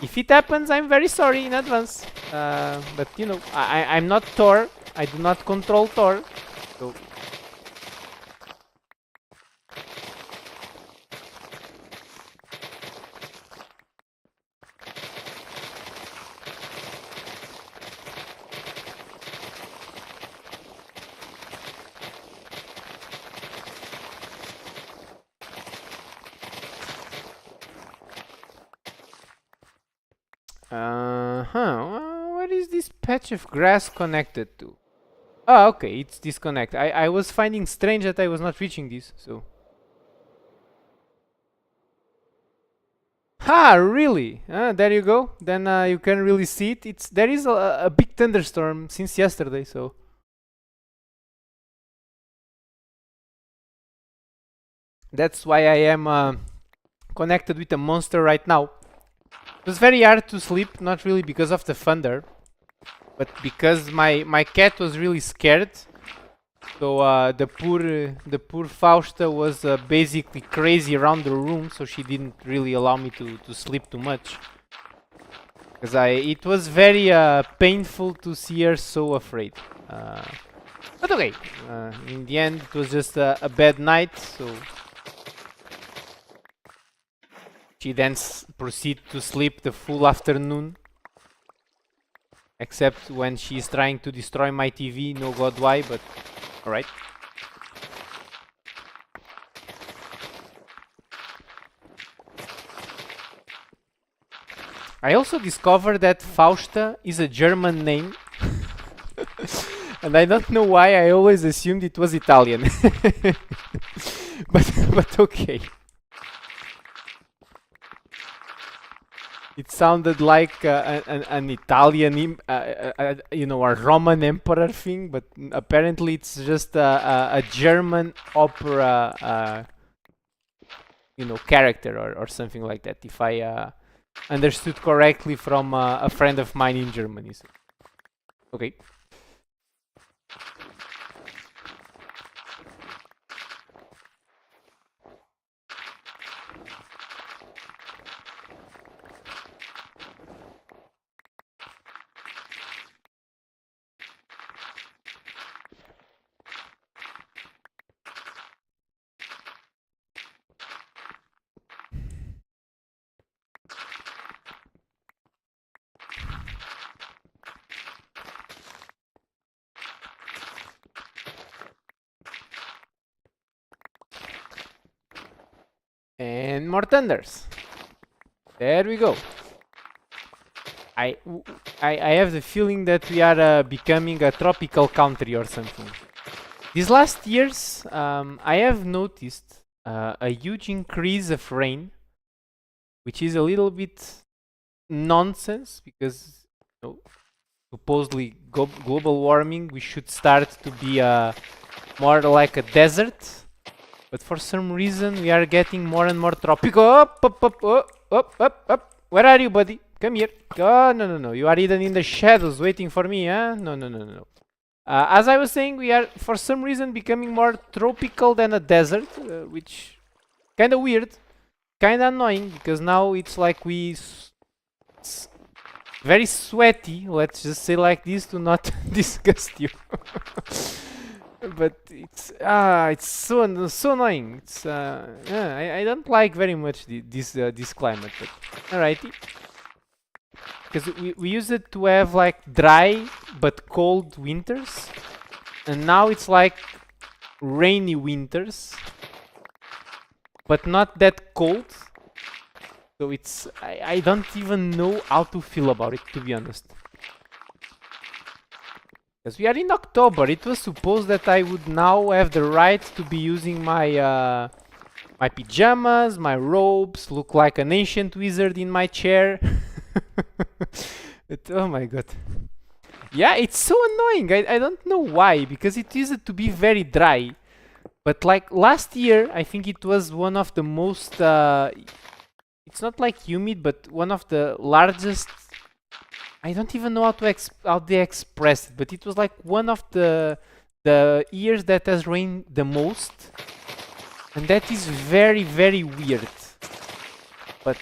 if it happens, I'm very sorry in advance. But you know, I'm not Thor. I do not control Thor. So what is this patch of grass connected to? Oh, okay, it's disconnect. I was finding strange that I was not reaching this, so. Ha, really? There you go. Then you can really see it. There is a big thunderstorm since yesterday, so. That's why I am connected with a monster right now. It was very hard to sleep, not really because of the thunder, but because my cat was really scared. So the poor Fausta was basically crazy around the room, so she didn't really allow me to sleep too much. Because it was very painful to see her so afraid. But okay, in the end it was just a bad night, so she then proceeded to sleep the full afternoon. Except when she's trying to destroy my TV, no god why, but alright. I also discovered that Fausta is a German name. And I don't know why I always assumed it was Italian. but okay. It sounded like an Italian, you know, a Roman emperor thing, but apparently it's just a German opera, you know, character or something like that. If I understood correctly from a friend of mine in Germany. So. Okay. And more thunders. There we go. I, I have the feeling that we are becoming a tropical country or something. These last years, I have noticed a huge increase of rain, which is a little bit nonsense because you know, supposedly global warming, we should start to be more like a desert. But for some reason, we are getting more and more tropical. Up. Where are you, buddy? Come here. Oh, no. You are hidden in the shadows waiting for me, huh? No. As I was saying, we are, for some reason, becoming more tropical than a desert, which kind of weird, kind of annoying, because now it's like very sweaty, let's just say like this to not disgust you. But it's so annoying. It's I don't like very much this climate. But alrighty, because we used it to have like dry but cold winters, and now it's like rainy winters, but not that cold. So it's I don't even know how to feel about it, to be honest. Because we are in October, it was supposed that I would now have the right to be using my my pajamas, my robes, look like an ancient wizard in my chair. Oh my god. Yeah, it's so annoying. I don't know why, because it used to be very dry. But like last year, I think it was one of the most... it's not like humid, but one of the largest... I don't even know how they express it, but it was like one of the years that has rained the most, and that is very, very weird. But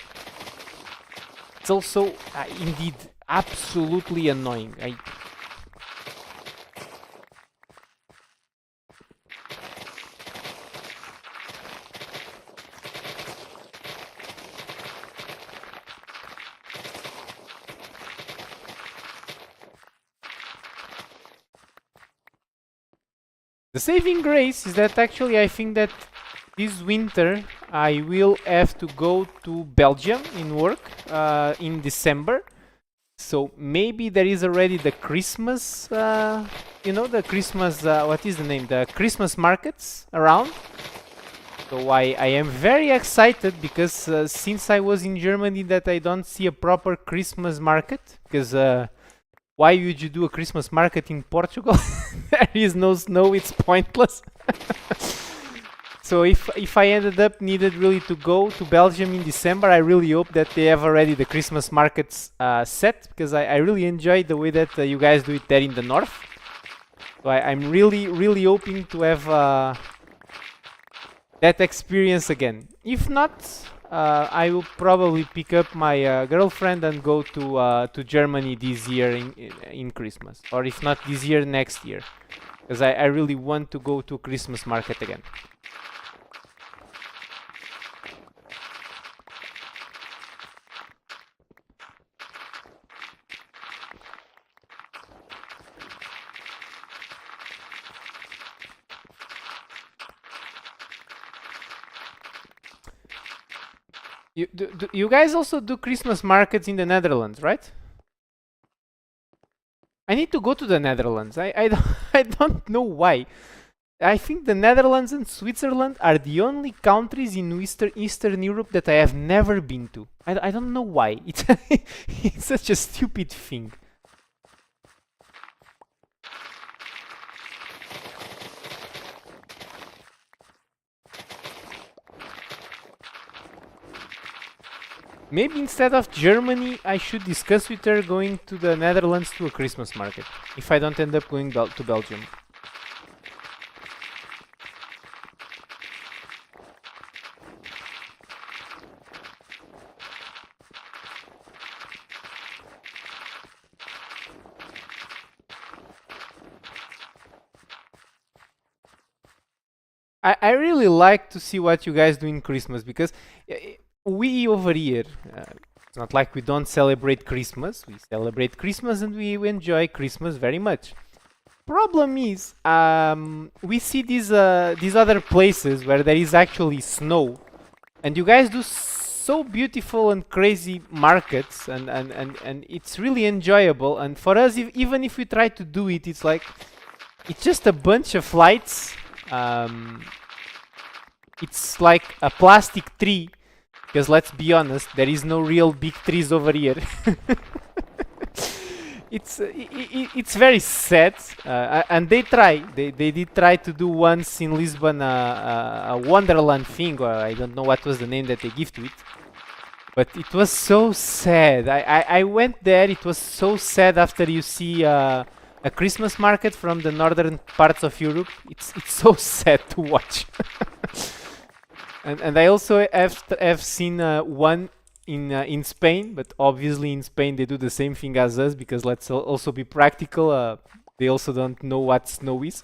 it's also indeed absolutely annoying. The saving grace is that actually I think that this winter I will have to go to Belgium in work in December. So maybe there is already the Christmas, you know, the Christmas, what is the name? The Christmas markets around. So I am very excited because since I was in Germany that I don't see a proper Christmas market, because why would you do a Christmas market in Portugal? There is no snow, it's pointless. So if I ended up needed really to go to Belgium in December, I really hope that they have already the Christmas markets set, because I really enjoy the way that you guys do it there in the north. So I'm really hoping to have that experience again. If not, I will probably pick up my girlfriend and go to Germany this year in Christmas, or if not this year, next year, because I really want to go to Christmas market again. You guys also do Christmas markets in the Netherlands, right? I need to go to the Netherlands. I don't know why. I think the Netherlands and Switzerland are the only countries in Eastern Europe that I have never been to. I don't know why. It's such a stupid thing. Maybe instead of Germany, I should discuss with her going to the Netherlands to a Christmas market, if I don't end up going to Belgium. I really like to see what you guys do in Christmas, because we over here, it's not like we don't celebrate Christmas. We celebrate Christmas and we enjoy Christmas very much. Problem is, we see these other places where there is actually snow, And you guys do so beautiful and crazy markets, and it's really enjoyable. And for us, even if we try to do it, it's like it's just a bunch of lights. It's like a plastic tree, because let's be honest, there is no real big trees over here. It's very sad, and they did try to do once in Lisbon a Wonderland thing, or I don't know what was the name that they give to it, but it was so sad. I went there. It was so sad after you see a Christmas market from the northern parts of Europe. It's so sad to watch. And I also have seen one in Spain, but obviously in Spain they do the same thing as us, because let's also be practical. They also don't know what snow is.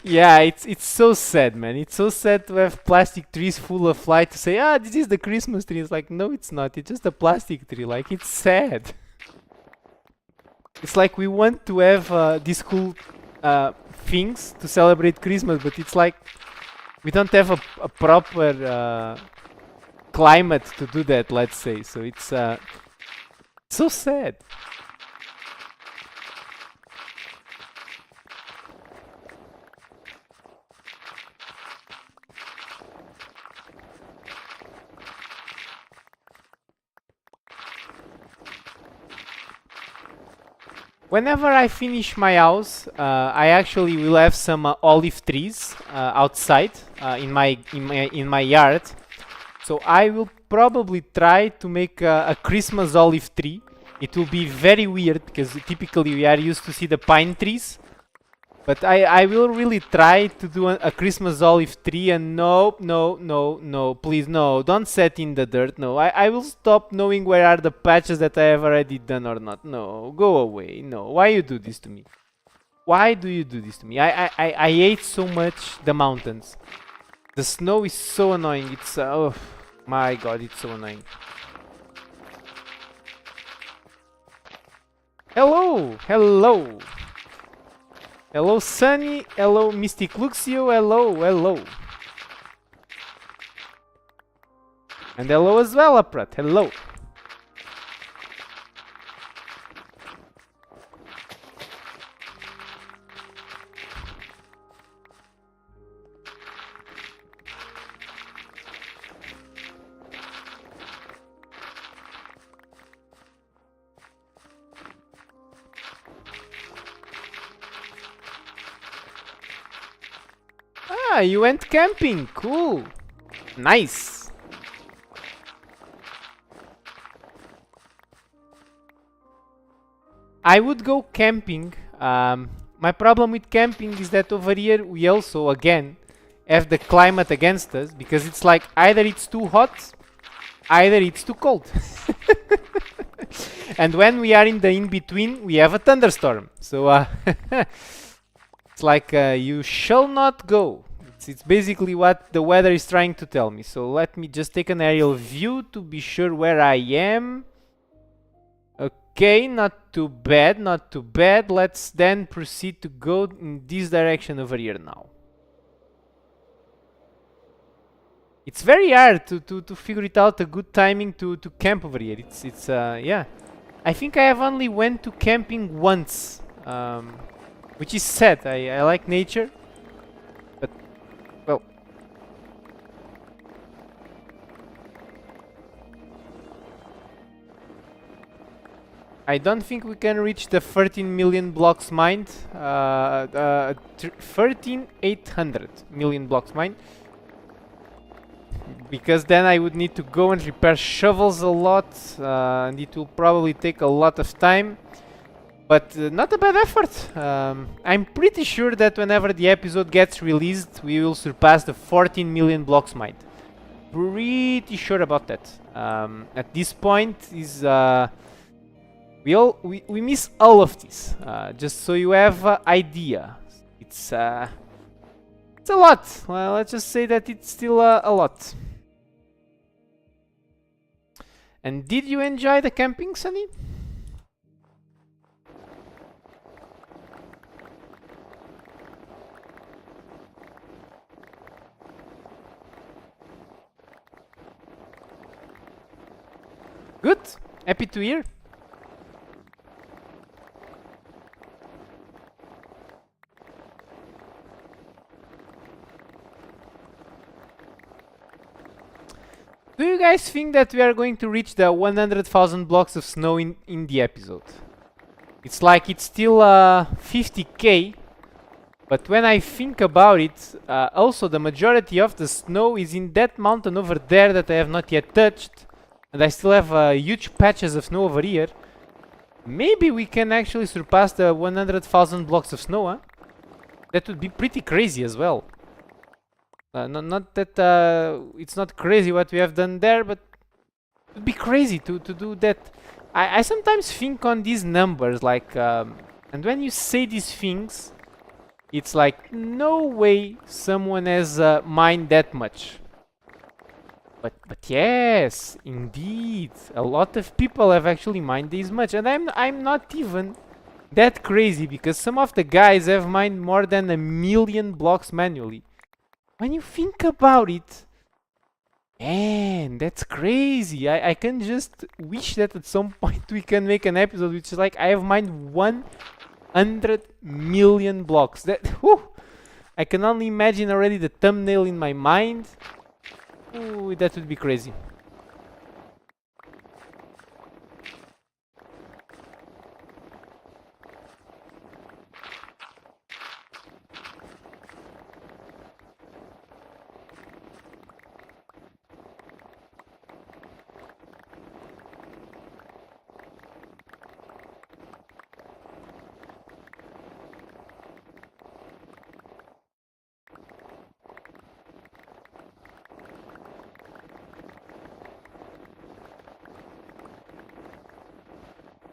Yeah, it's so sad, man. It's so sad to have plastic trees full of light to say, this is the Christmas tree. It's like, no, it's not. It's just a plastic tree. Like, it's sad. It's like we want to have these cool things to celebrate Christmas, but it's like we don't have a proper climate to do that, let's say. So it's so sad. Whenever I finish my house, I actually will have some olive trees outside in my yard. So I will probably try to make a Christmas olive tree. It will be very weird, because typically we are used to see the pine trees. But I will really try to do a Christmas olive tree, and no, please, no, don't set in the dirt, no. I will stop knowing where are the patches that I have already done or not. No, go away, no. Why you do this to me? Why do you do this to me? I hate so much the mountains. The snow is so annoying. It's, oh my god, it's so annoying. Hello, hello. Hello, Sunny. Hello, Mystic Luxio. Hello, hello. And hello as well, Aprat. Hello. You went camping. Cool. Nice. I would go camping. My problem with camping is that over here we also, again, have the climate against us, because it's like either it's too hot, either it's too cold. And when we are in the in-between, we have a thunderstorm. So it's like you shall not go. It's basically what the weather is trying to tell me. So let me just take an aerial view to be sure where I am. Okay, not too bad, not too bad. Let's then proceed to go in this direction over here now. It's very hard to figure it out a good timing to camp over here. It's yeah. I think I have only went to camping once, which is sad. I like nature. Well, I don't think we can reach the 13 million blocks mined. 13,800 million blocks mined. Because then I would need to go and repair shovels a lot, and it will probably take a lot of time. But not a bad effort. I'm pretty sure that whenever the episode gets released, we will surpass the 14 million blocks mined. Pretty sure about that. At this point is we miss all of this. Just so you have an idea, it's a lot. Well, let's just say that it's still a lot. And did you enjoy the camping, Sunny? Good. Happy to hear. Do you guys think that we are going to reach the 100,000 blocks of snow in the episode? It's like it's still 50k, but when I think about it, also the majority of the snow is in that mountain over there that I have not yet touched, and I still have huge patches of snow over here. Maybe we can actually surpass the 100,000 blocks of snow, huh? That would be pretty crazy as well. Not that it's not crazy what we have done there, but it would be crazy to do that. I sometimes think on these numbers, like, and when you say these things, it's like, no way someone has mined that much. But yes, indeed, a lot of people have actually mined this much, and I'm not even that crazy, because some of the guys have mined more than 1,000,000 blocks manually. When you think about it, man, that's crazy. I can just wish that at some point we can make an episode which is like, I have mined 100 million blocks. That, whew, I can only imagine already the thumbnail in my mind. Ooh, that would be crazy.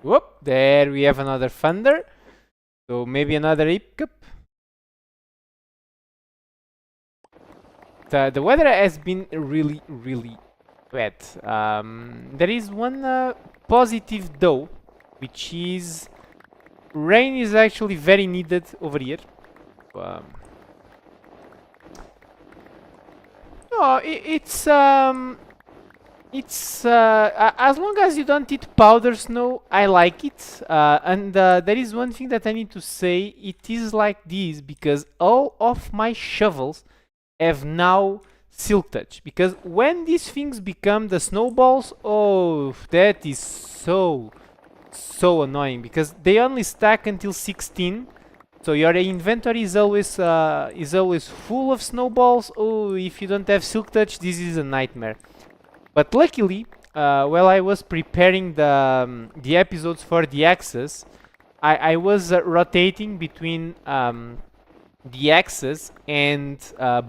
Whoop, there we have another thunder. So maybe another hiccup. The weather has been really, really bad. There is one positive though, which is rain is actually very needed over here. Um, no, it's as long as you don't eat powder snow, I like it. And there is one thing that I need to say. It is like this because all of my shovels have now silk touch. Because when these things become the snowballs, oh, that is so annoying. Because they only stack until 16. So your inventory is always full of snowballs. Oh, if you don't have silk touch, this is a nightmare. But luckily, while I was preparing the episodes for the access, I was rotating between the access and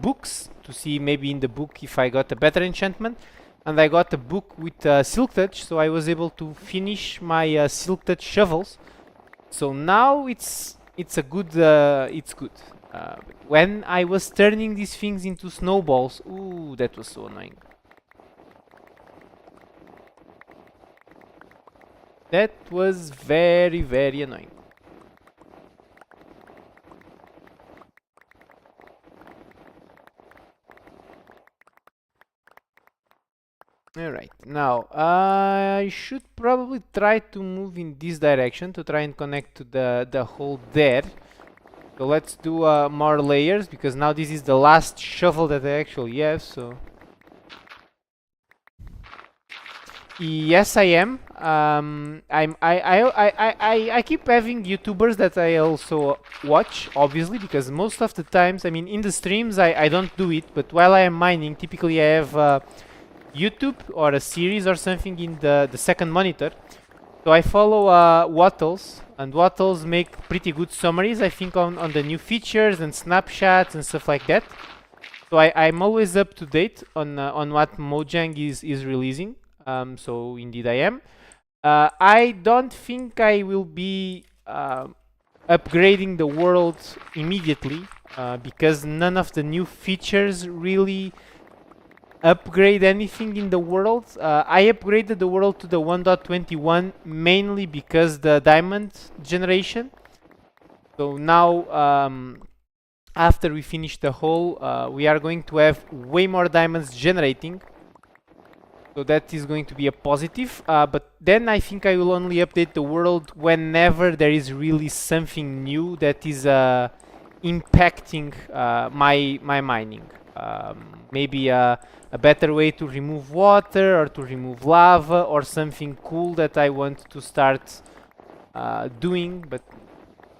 books to see maybe in the book if I got a better enchantment. And I got a book with silk touch, so I was able to finish my silk touch shovels. So now it's a good it's good. When I was turning these things into snowballs, ooh, that was so annoying. That was very, very annoying. Alright, now I should probably try to move in this direction to try and connect to the hole there. So let's do more layers, because now this is the last shovel that I actually have, so... Yes, I am. I keep having YouTubers that I also watch, obviously, because most of the times, I mean, in the streams, I don't do it, but while I am mining, typically I have YouTube or a series or something in the second monitor. So I follow Wattles, and Wattles make pretty good summaries, I think, on the new features and snapshots and stuff like that. So I'm always up to date on what Mojang is releasing. So indeed I am. I don't think I will be upgrading the world immediately, because none of the new features really upgrade anything in the world. I upgraded the world to the 1.21 mainly because the diamond generation. So now, after we finish the hole, we are going to have way more diamonds generating. So that is going to be a positive, but then I think I will only update the world whenever there is really something new that is impacting my mining. Maybe a better way to remove water or to remove lava or something cool that I want to start doing, but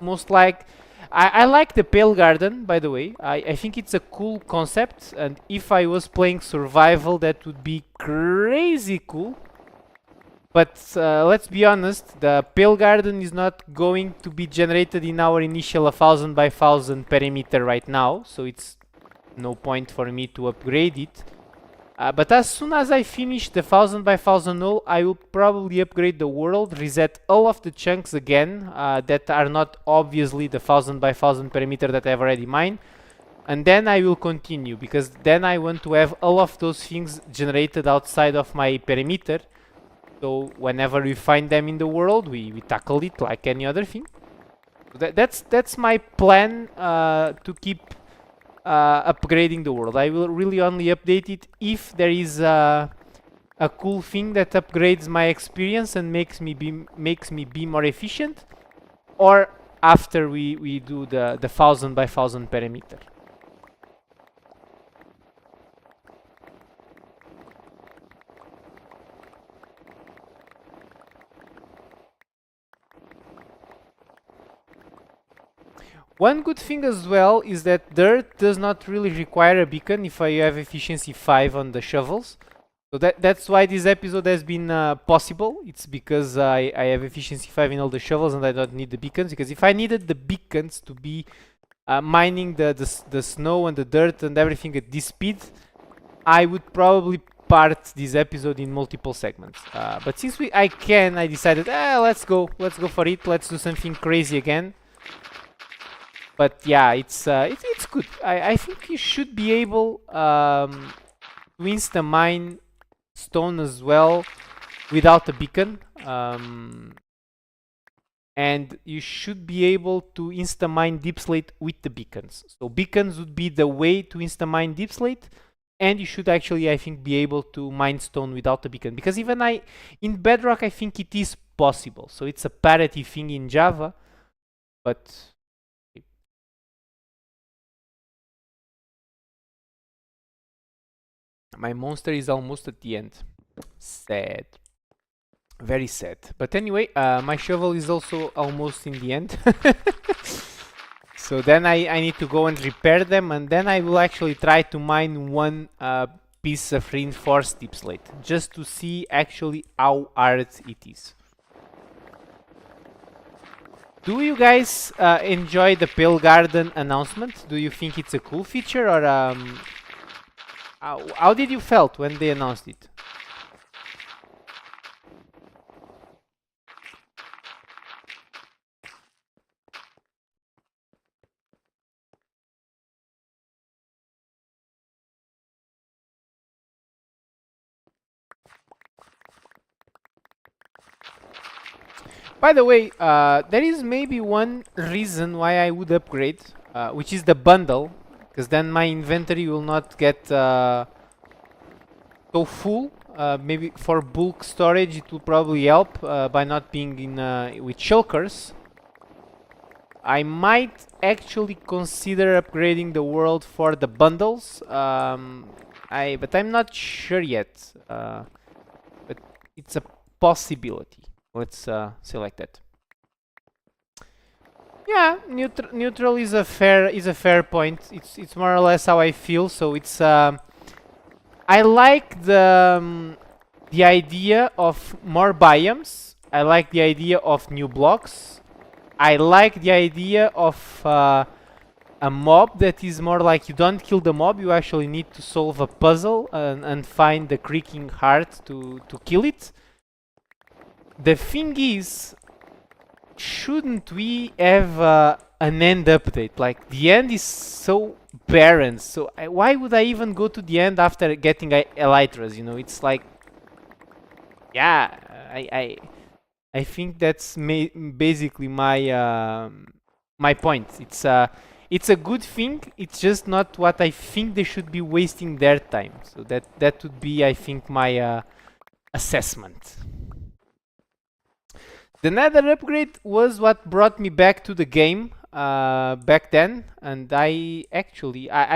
most like I like the Pale Garden, by the way. I think it's a cool concept, and if I was playing survival, that would be crazy cool. But let's be honest, the Pale Garden is not going to be generated in our initial 1000 by 1000 perimeter right now, so it's no point for me to upgrade it. But as soon as I finish the 1000 by 1000 hull, I will probably upgrade the world, reset all of the chunks again that are not obviously the 1000 by 1000 perimeter that I've already mined. And then I will continue, because then I want to have all of those things generated outside of my perimeter. So whenever we find them in the world, we tackle it like any other thing. So that's my plan to keep upgrading the world. I will really only update it if there is a cool thing that upgrades my experience and makes me be more efficient, or after we do the 1000 by 1000 perimeter. One good thing as well is that dirt does not really require a beacon if I have efficiency 5 on the shovels. So that's why this episode has been possible. It's because I have efficiency 5 in all the shovels and I don't need the beacons. Because if I needed the beacons to be mining the snow and the dirt and everything at this speed, I would probably part this episode in multiple segments. But since I decided, let's go for it. Let's do something crazy again. But yeah, it's good. I think you should be able to insta mine stone as well without a beacon, and you should be able to insta mine deep slate with the beacons. So beacons would be the way to insta mine deep slate, and you should actually, I think, be able to mine stone without a beacon, because even in Bedrock I think it is possible. So it's a parity thing in Java, but my monster is almost at the end. Sad. Very sad. But anyway, my shovel is also almost in the end. So then I need to go and repair them, and then I will actually try to mine one piece of reinforced deep slate, just to see actually how hard it is. Do you guys enjoy the Pale Garden announcement? Do you think it's a cool feature, or how did you felt when they announced it? By the way, there is maybe one reason why I would upgrade, which is the bundle, because then my inventory will not get so full. Maybe for bulk storage it will probably help by not being in with shulkers. I might actually consider upgrading the world for the bundles, but I'm not sure yet. But it's a possibility. Let's select that. Yeah, neutral is a fair point. It's more or less how I feel. So it's I like the idea of more biomes. I like the idea of new blocks. I like the idea of a mob that is more like you don't kill the mob, you actually need to solve a puzzle and find the creaking heart to kill it. The thing is, shouldn't we have an end update? Like, the end is so barren, so why would I even go to the end after getting elytras, you know? It's like, yeah, I think that's basically my my point. It's a good thing, it's just not what I think they should be wasting their time. So that would be, I think, my assessment. The Nether upgrade was what brought me back to the game back then, and I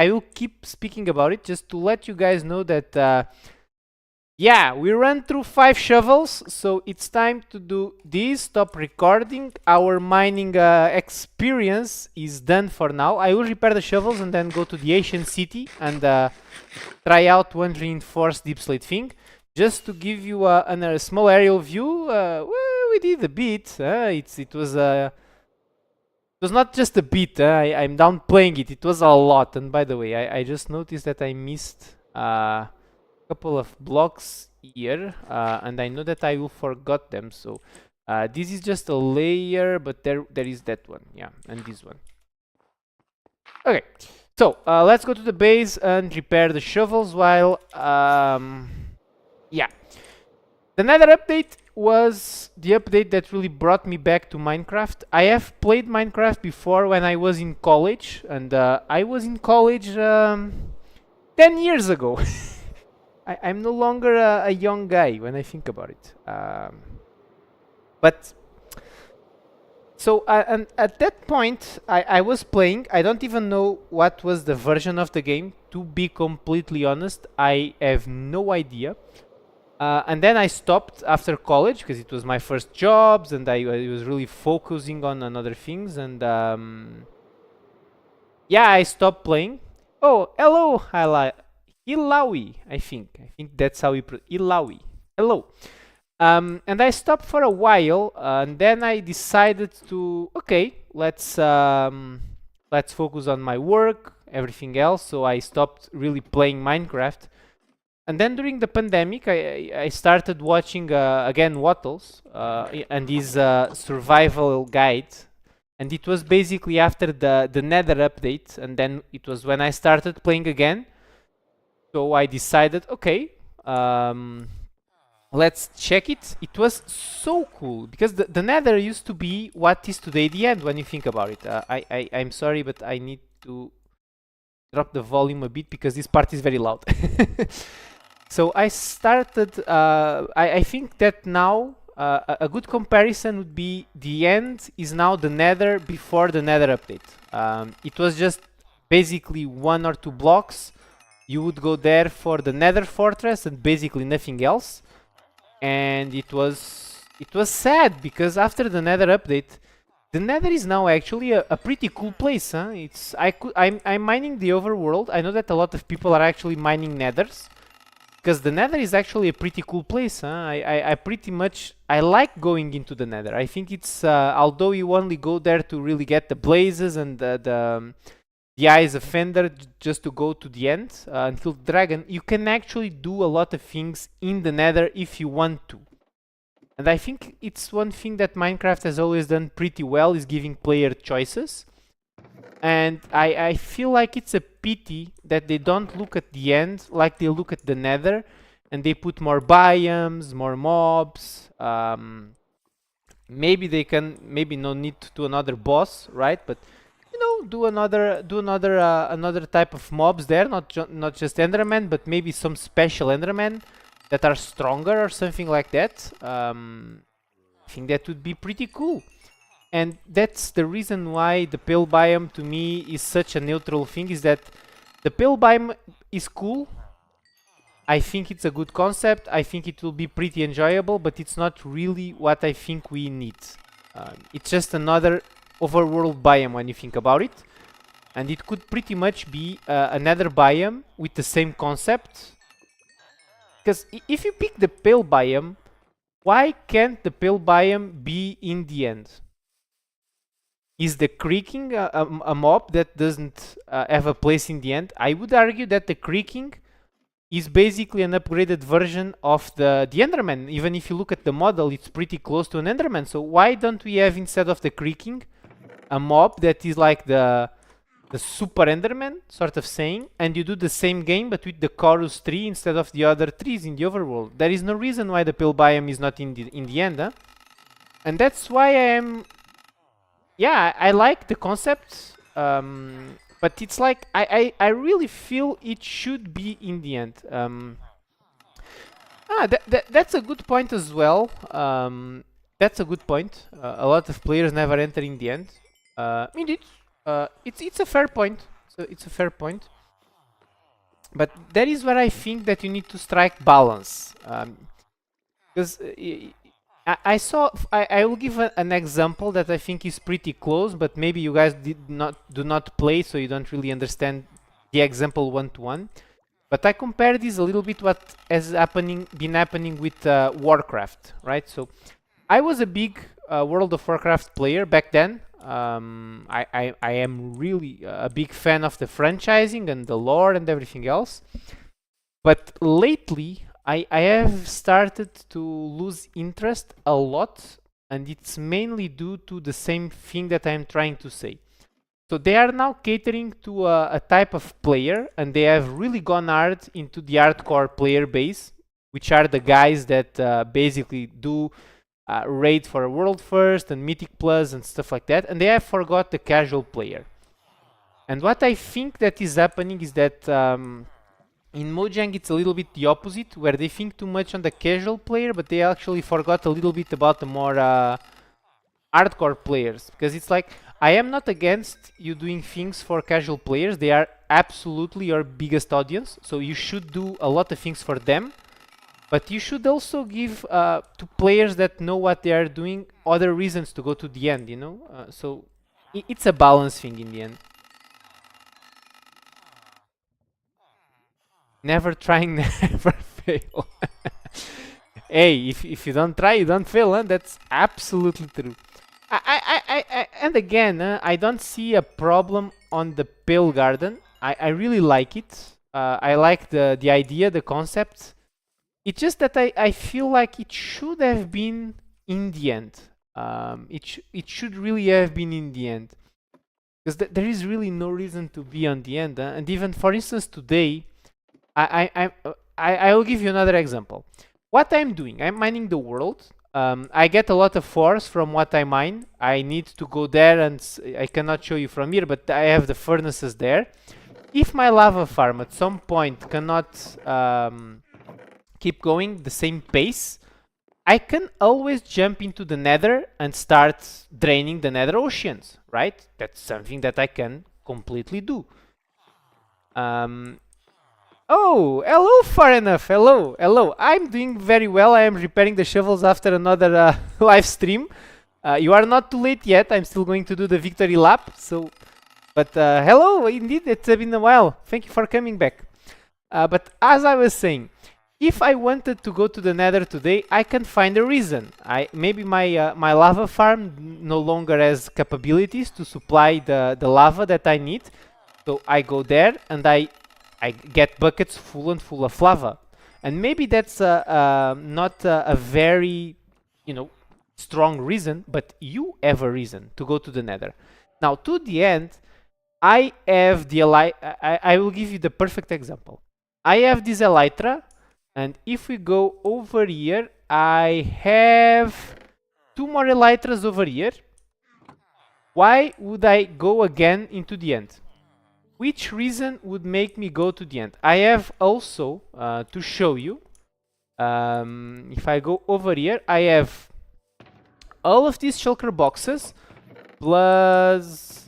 will keep speaking about it just to let you guys know that yeah, we ran through 5 shovels, so it's time to do this. Stop recording. Our mining experience is done for now. I will repair the shovels and then go to the ancient city and try out one reinforced deep slate thing. Just to give you a small aerial view, well, we did a bit. It was not just a bit. I'm downplaying it. It was a lot. And by the way, I just noticed that I missed couple of blocks here, and I know that I will forgot them. So this is just a layer, but there is that one, yeah, and this one. Okay, so let's go to the base and repair the shovels while yeah. The Nether update was the update that really brought me back to Minecraft. I have played Minecraft before when I was in college, and I was in college 10 years ago. I'm no longer a young guy when I think about it. But so and at that point, I was playing. I don't even know what was the version of the game. To be completely honest, I have no idea. And then I stopped after college because it was my first jobs, and I was really focusing on other things. And yeah, I stopped playing. Oh, hello, Ilawi, I think that's how we Ilawi. Hello. And I stopped for a while, and then I decided to let's focus on my work, everything else. So I stopped really playing Minecraft. And then during the pandemic, I started watching again Wattles and his survival guide. And it was basically after the Nether update, and then it was when I started playing again. So I decided, let's check it. It was so cool because the Nether used to be what is today the end when you think about it. I'm sorry, but I need to drop the volume a bit because this part is very loud. So I started, I think that now a good comparison would be the end is now the Nether before the Nether update. It was just basically 1 or 2 blocks. You would go there for the Nether fortress and basically nothing else. And it was sad because after the Nether update, the Nether is now actually a pretty cool place. Huh? I'm mining the overworld. I know that a lot of people are actually mining Nethers because the Nether is actually a pretty cool place. Huh? I like going into the Nether. I think it's although you only go there to really get the blazes and the Eyes of Fender just to go to the end and kill the dragon, you can actually do a lot of things in the Nether if you want to. And I think it's one thing that Minecraft has always done pretty well is giving player choices. And I feel like it's a pity that they don't look at the end like they look at the Nether, and they put more biomes, more mobs. Maybe they can, maybe no need to do another boss, right? But you know, do another type of mobs there, not just Enderman, but maybe some special Enderman that are stronger or something like that. I think that would be pretty cool. And that's the reason why the pale biome to me is such a neutral thing, is that the pale biome is cool. I think it's a good concept. I think it will be pretty enjoyable, but it's not really what I think we need. It's just another overworld biome when you think about it. And it could pretty much be another biome with the same concept. Because if you pick the pale biome, why can't the pale biome be in the end? Is the creaking a mob that doesn't have a place in the end? I would argue that the creaking is basically an upgraded version of the Enderman. Even if you look at the model, it's pretty close to an Enderman. So why don't we have, instead of the creaking, a mob that is like the super Enderman, sort of saying, and you do the same game but with the chorus tree instead of the other trees in the overworld? There is no reason why the pale biome is not in the end, huh? And that's why I am... Yeah, I like the concept, but it's like I really feel it should be in the end. That's a good point as well. That's a good point. A lot of players never enter in the end. Indeed, it's a fair point. So it's a fair point. But that is where I think that you need to strike balance. Because I will give an example that I think is pretty close, but maybe you guys do not play, so you don't really understand the example one to one. But I compare this a little bit what has been happening with Warcraft, right? So I was a big World of Warcraft player back then. I am really a big fan of the franchising and the lore and everything else. But lately, I have started to lose interest a lot, and it's mainly due to the same thing that I'm trying to say. So they are now catering to a type of player, and they have really gone hard into the hardcore player base, which are the guys that basically do raid for a world first and mythic plus and stuff like that, and they have forgot the casual player. And what I think that is happening is that in Mojang it's a little bit the opposite, where they think too much on the casual player, but they actually forgot a little bit about the more hardcore players. Because it's like, I am not against you doing things for casual players. They are absolutely your biggest audience, so you should do a lot of things for them. But you should also give to players that know what they are doing other reasons to go to the end, you know? So it's a balance thing in the end. Never trying, never fail. Hey, if you don't try, you don't fail, huh? That's absolutely true. And again, I don't see a problem on the Pale Garden. I really like it. I like the idea, the concept. It's just that I feel like it should have been in the end. It should really have been in the end. Because there is really no reason to be on the end. And even, for instance, today, I will give you another example. What I'm doing, I'm mining the world. I get a lot of force from what I mine. I need to go there, and I cannot show you from here, but I have the furnaces there. If my lava farm at some point cannot keep going the same pace, I can always jump into the nether and start draining the nether oceans, right? That's something that I can completely do. Oh, hello, far enough. Hello, hello. I'm doing very well. I am repairing the shovels after another live stream. You are not too late yet. I'm still going to do the victory lap. So, but hello, indeed, it's been a while. Thank you for coming back. But as I was saying, if I wanted to go to the nether today, I can find a reason. Maybe my lava farm no longer has capabilities to supply the lava that I need. So I go there and I get buckets full and full of lava. And maybe that's not a very, strong reason, but you have a reason to go to the nether. Now, to the end, I have the I will give you the perfect example. I have this elytra, and if we go over here, I have 2 more elytras over here. Why would I go again into the end? Which reason would make me go to the end? I have also, to show you, if I go over here, I have all of these shulker boxes, plus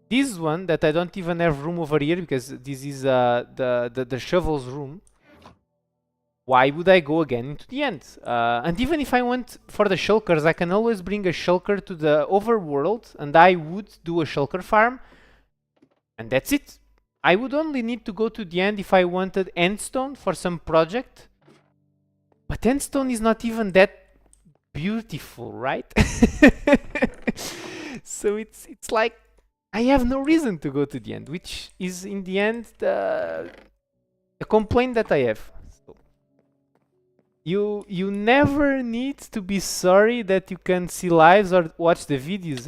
this one that I don't even have room over here, because this is the shovel's room. Why would I go again into the end? And even if I went for the shulkers, I can always bring a shulker to the overworld, and I would do a shulker farm. And that's it. I would only need to go to the end if I wanted endstone for some project. But endstone is not even that beautiful, right? So it's like I have no reason to go to the end, which is in the end the complaint that I have. So you never need to be sorry that you can see lives or watch the videos.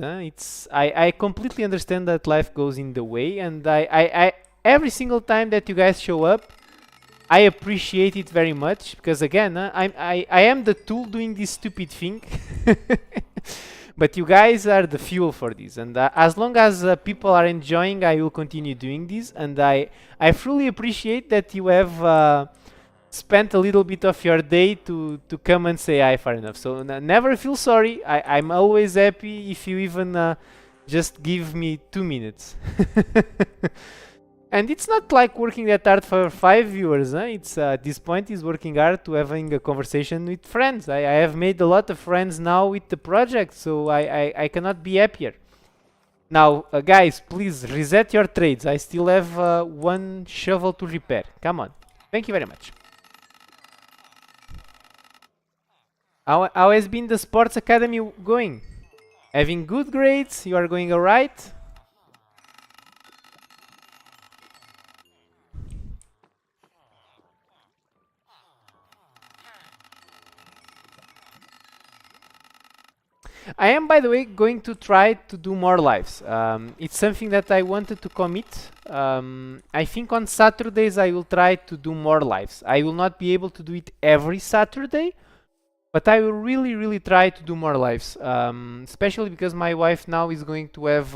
I completely understand that life goes in the way, and I every single time that you guys show up, I appreciate it very much, because again, I am the tool doing this stupid thing. But you guys are the fuel for this, and as long as people are enjoying, I will continue doing this. And I fully appreciate that you have spent a little bit of your day to come and say hi far enough. So never feel sorry. I'm always happy if you even just give me 2 minutes. And it's not like working that hard for 5 viewers. Huh? It's at this point is working hard to having a conversation with friends. I have made a lot of friends now with the project, so I cannot be happier. Now, guys, please reset your trades. I still have one shovel to repair. Come on. Thank you very much. How has been the sports academy going? Having good grades? You are going alright? I am, by the way, going to try to do more lives. It's something that I wanted to commit. I think on Saturdays I will try to do more lives. I will not be able to do it every Saturday, but I will really try to do more lives. Especially because my wife now is going to have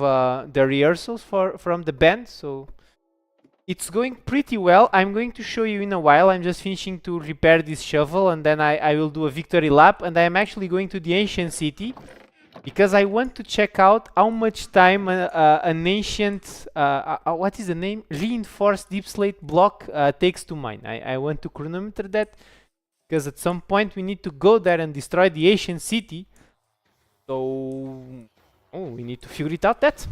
the rehearsals from the band, so it's going pretty well. I'm going to show you in a while. I'm just finishing to repair this shovel, and then I will do a victory lap, and I am actually going to the ancient city because I want to check out how much time an ancient, what is the name? Reinforced deep slate block takes to mine. I want to chronometer that because at some point we need to go there and destroy the ancient city. So, we need to figure it out that.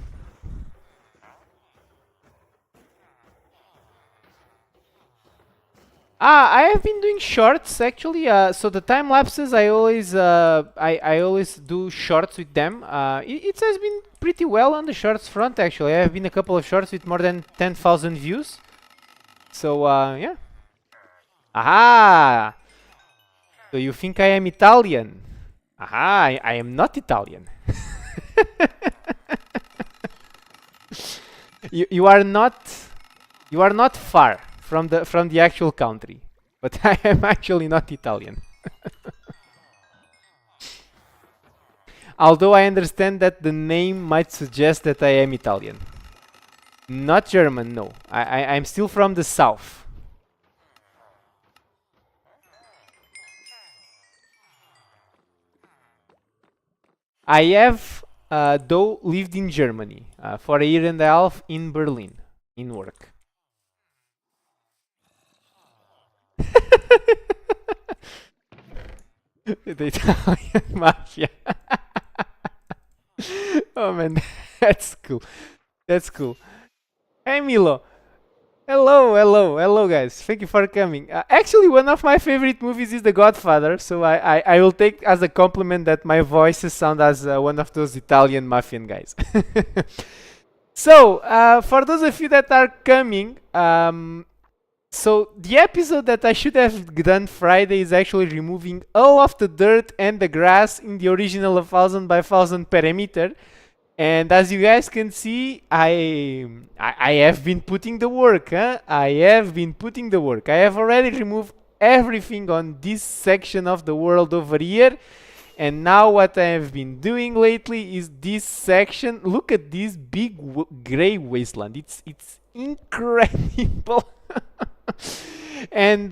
I have been doing shorts actually. So the time lapses, I always do shorts with them. It has been pretty well on the shorts front actually. I have been a couple of shorts with more than 10,000 views. So yeah. Aha! So you think I am Italian? Aha! I am not Italian. You are not. You are not far from the actual country, but I am actually not Italian. Although I understand that the name might suggest that I am Italian. Not German, no. I'm still from the south. I have, though, lived in Germany for a year and a half in Berlin, in work. The Italian mafia. Oh man, that's cool. That's cool. Hey Milo. Hello guys. Thank you for coming. Actually, one of my favorite movies is The Godfather, so I will take as a compliment that my voices sound as one of those Italian mafian guys. So, for those of you that are coming, so the episode that I should have done Friday is actually removing all of the dirt and the grass in the original 1000 by 1000 perimeter. And as you guys can see, I have been putting the work, huh? I have been putting the work. I have already removed everything on this section of the world over here. And now what I have been doing lately is this section. Look at this big gray wasteland. It's incredible. And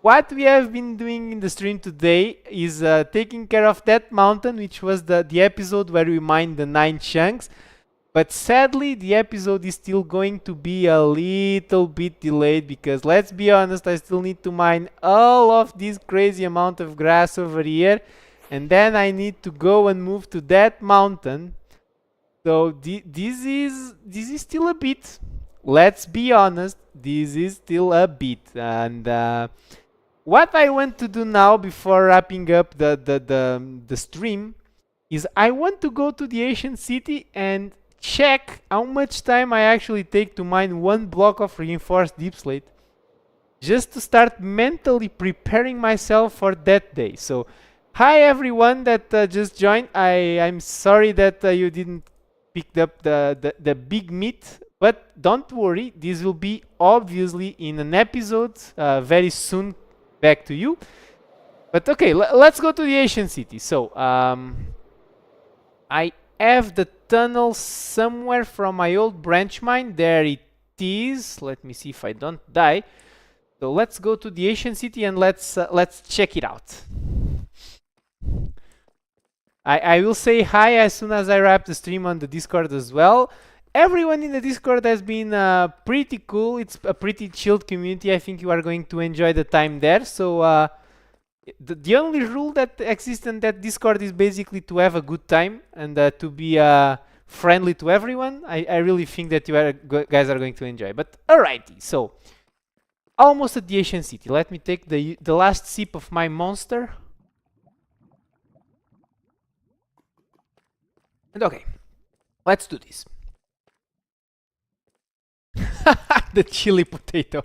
what we have been doing in the stream today is taking care of that mountain, which was the episode where we mined the 9 chunks. But sadly, the episode is still going to be a little bit delayed because, let's be honest, I still need to mine all of this crazy amount of grass over here. And then I need to go and move to that mountain. So this is still a bit. Let's be honest, this is still a bit. And what I want to do now before wrapping up the stream is I want to go to the ancient city and check how much time I actually take to mine one block of reinforced deep slate, just to start mentally preparing myself for that day. So hi everyone that just joined. I'm sorry that you didn't pick up the big meat, but don't worry, this will be obviously in an episode very soon back to you. But okay, let's go to the ancient city. So I have the tunnel somewhere from my old branch mine. There it is. Let me see if I don't die. So let's go to the ancient city and let's check it out. I will say hi as soon as I wrap the stream on the Discord as well. Everyone in the Discord has been pretty cool. It's a pretty chilled community. I think you are going to enjoy the time there. So the only rule that exists in that Discord is basically to have a good time and to be friendly to everyone. I really think that you guys are going to enjoy. But alrighty, so almost at the ancient city. Let me take the last sip of my monster. And okay, let's do this. The chili potato.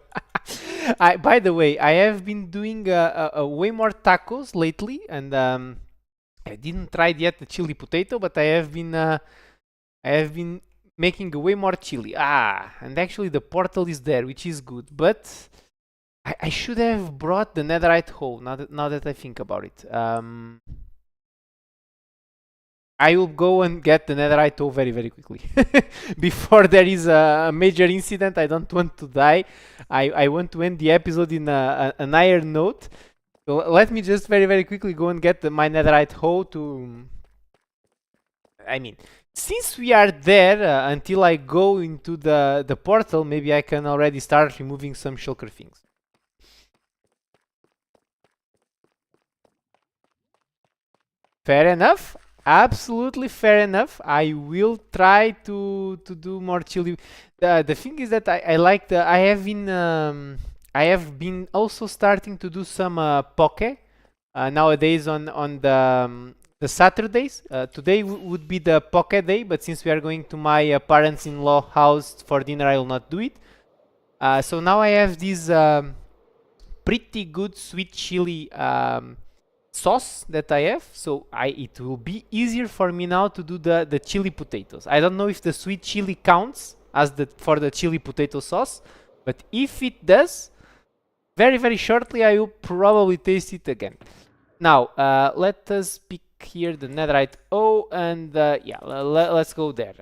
By the way, I have been doing way more tacos lately, and I didn't try yet the chili potato, but I have been making way more chili. And actually the portal is there, which is good, but I should have brought the netherite hole. Now that I think about it, I will go and get the netherite ore very, very quickly. Before there is a major incident, I don't want to die. I want to end the episode in an iron note. So let me just very, very quickly go and get my netherite hoe to... I mean, since we are there, until I go into the portal, maybe I can already start removing some shulker things. Fair enough. Absolutely fair enough. I will try to do more chili. The thing is that I like the I have been also starting to do some poke nowadays on the Saturdays. Today would be the poke day, but since we are going to my parents-in-law house for dinner, I will not do it. So now I have this pretty good sweet chili sauce that I have, so it will be easier for me now to do the chili potatoes. I don't know if the sweet chili counts as for the chili potato sauce, but if it does, very, very shortly I will probably taste it again. Now let us pick here the netherite. And yeah, let's go there.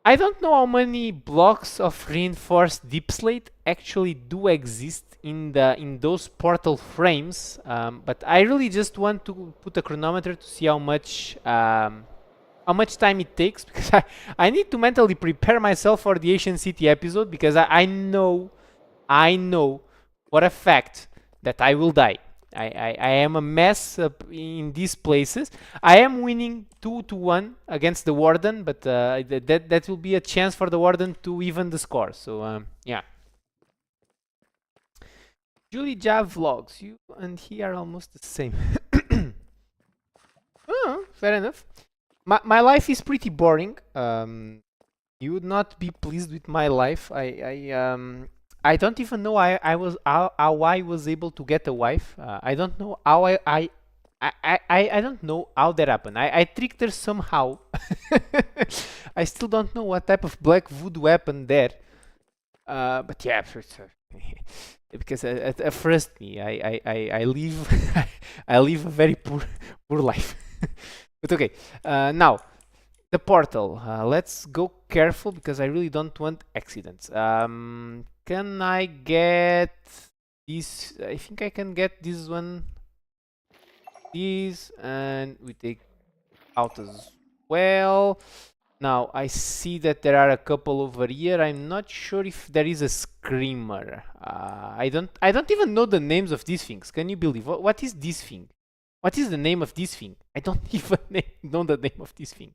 I don't know how many blocks of reinforced deep slate actually do exist in those portal frames, but I really just want to put a chronometer to see how much time it takes, because I need to mentally prepare myself for the Ancient City episode, because I know for a fact that I will die. I am a mess in these places. I am winning 2-1 against the Warden, but that will be a chance for the Warden to even the score. So yeah. Julie Jav vlogs. You and he are almost the same. Oh, fair enough. My life is pretty boring. You would not be pleased with my life. I don't even know how I was able to get a wife. I don't know how I don't know how that happened. I tricked her somehow. I still don't know what type of black voodoo happened there. But yeah, because first me, I live I live a very poor life. But okay, now the portal. Let's go careful because I really don't want accidents. Can I get this? I think I can get this one. This, and we take out as well. Now I see that there are a couple over here. I'm not sure if there is a screamer. I don't even know the names of these things. Can you believe? What is this thing? What is the name of this thing? I don't even know the name of this thing.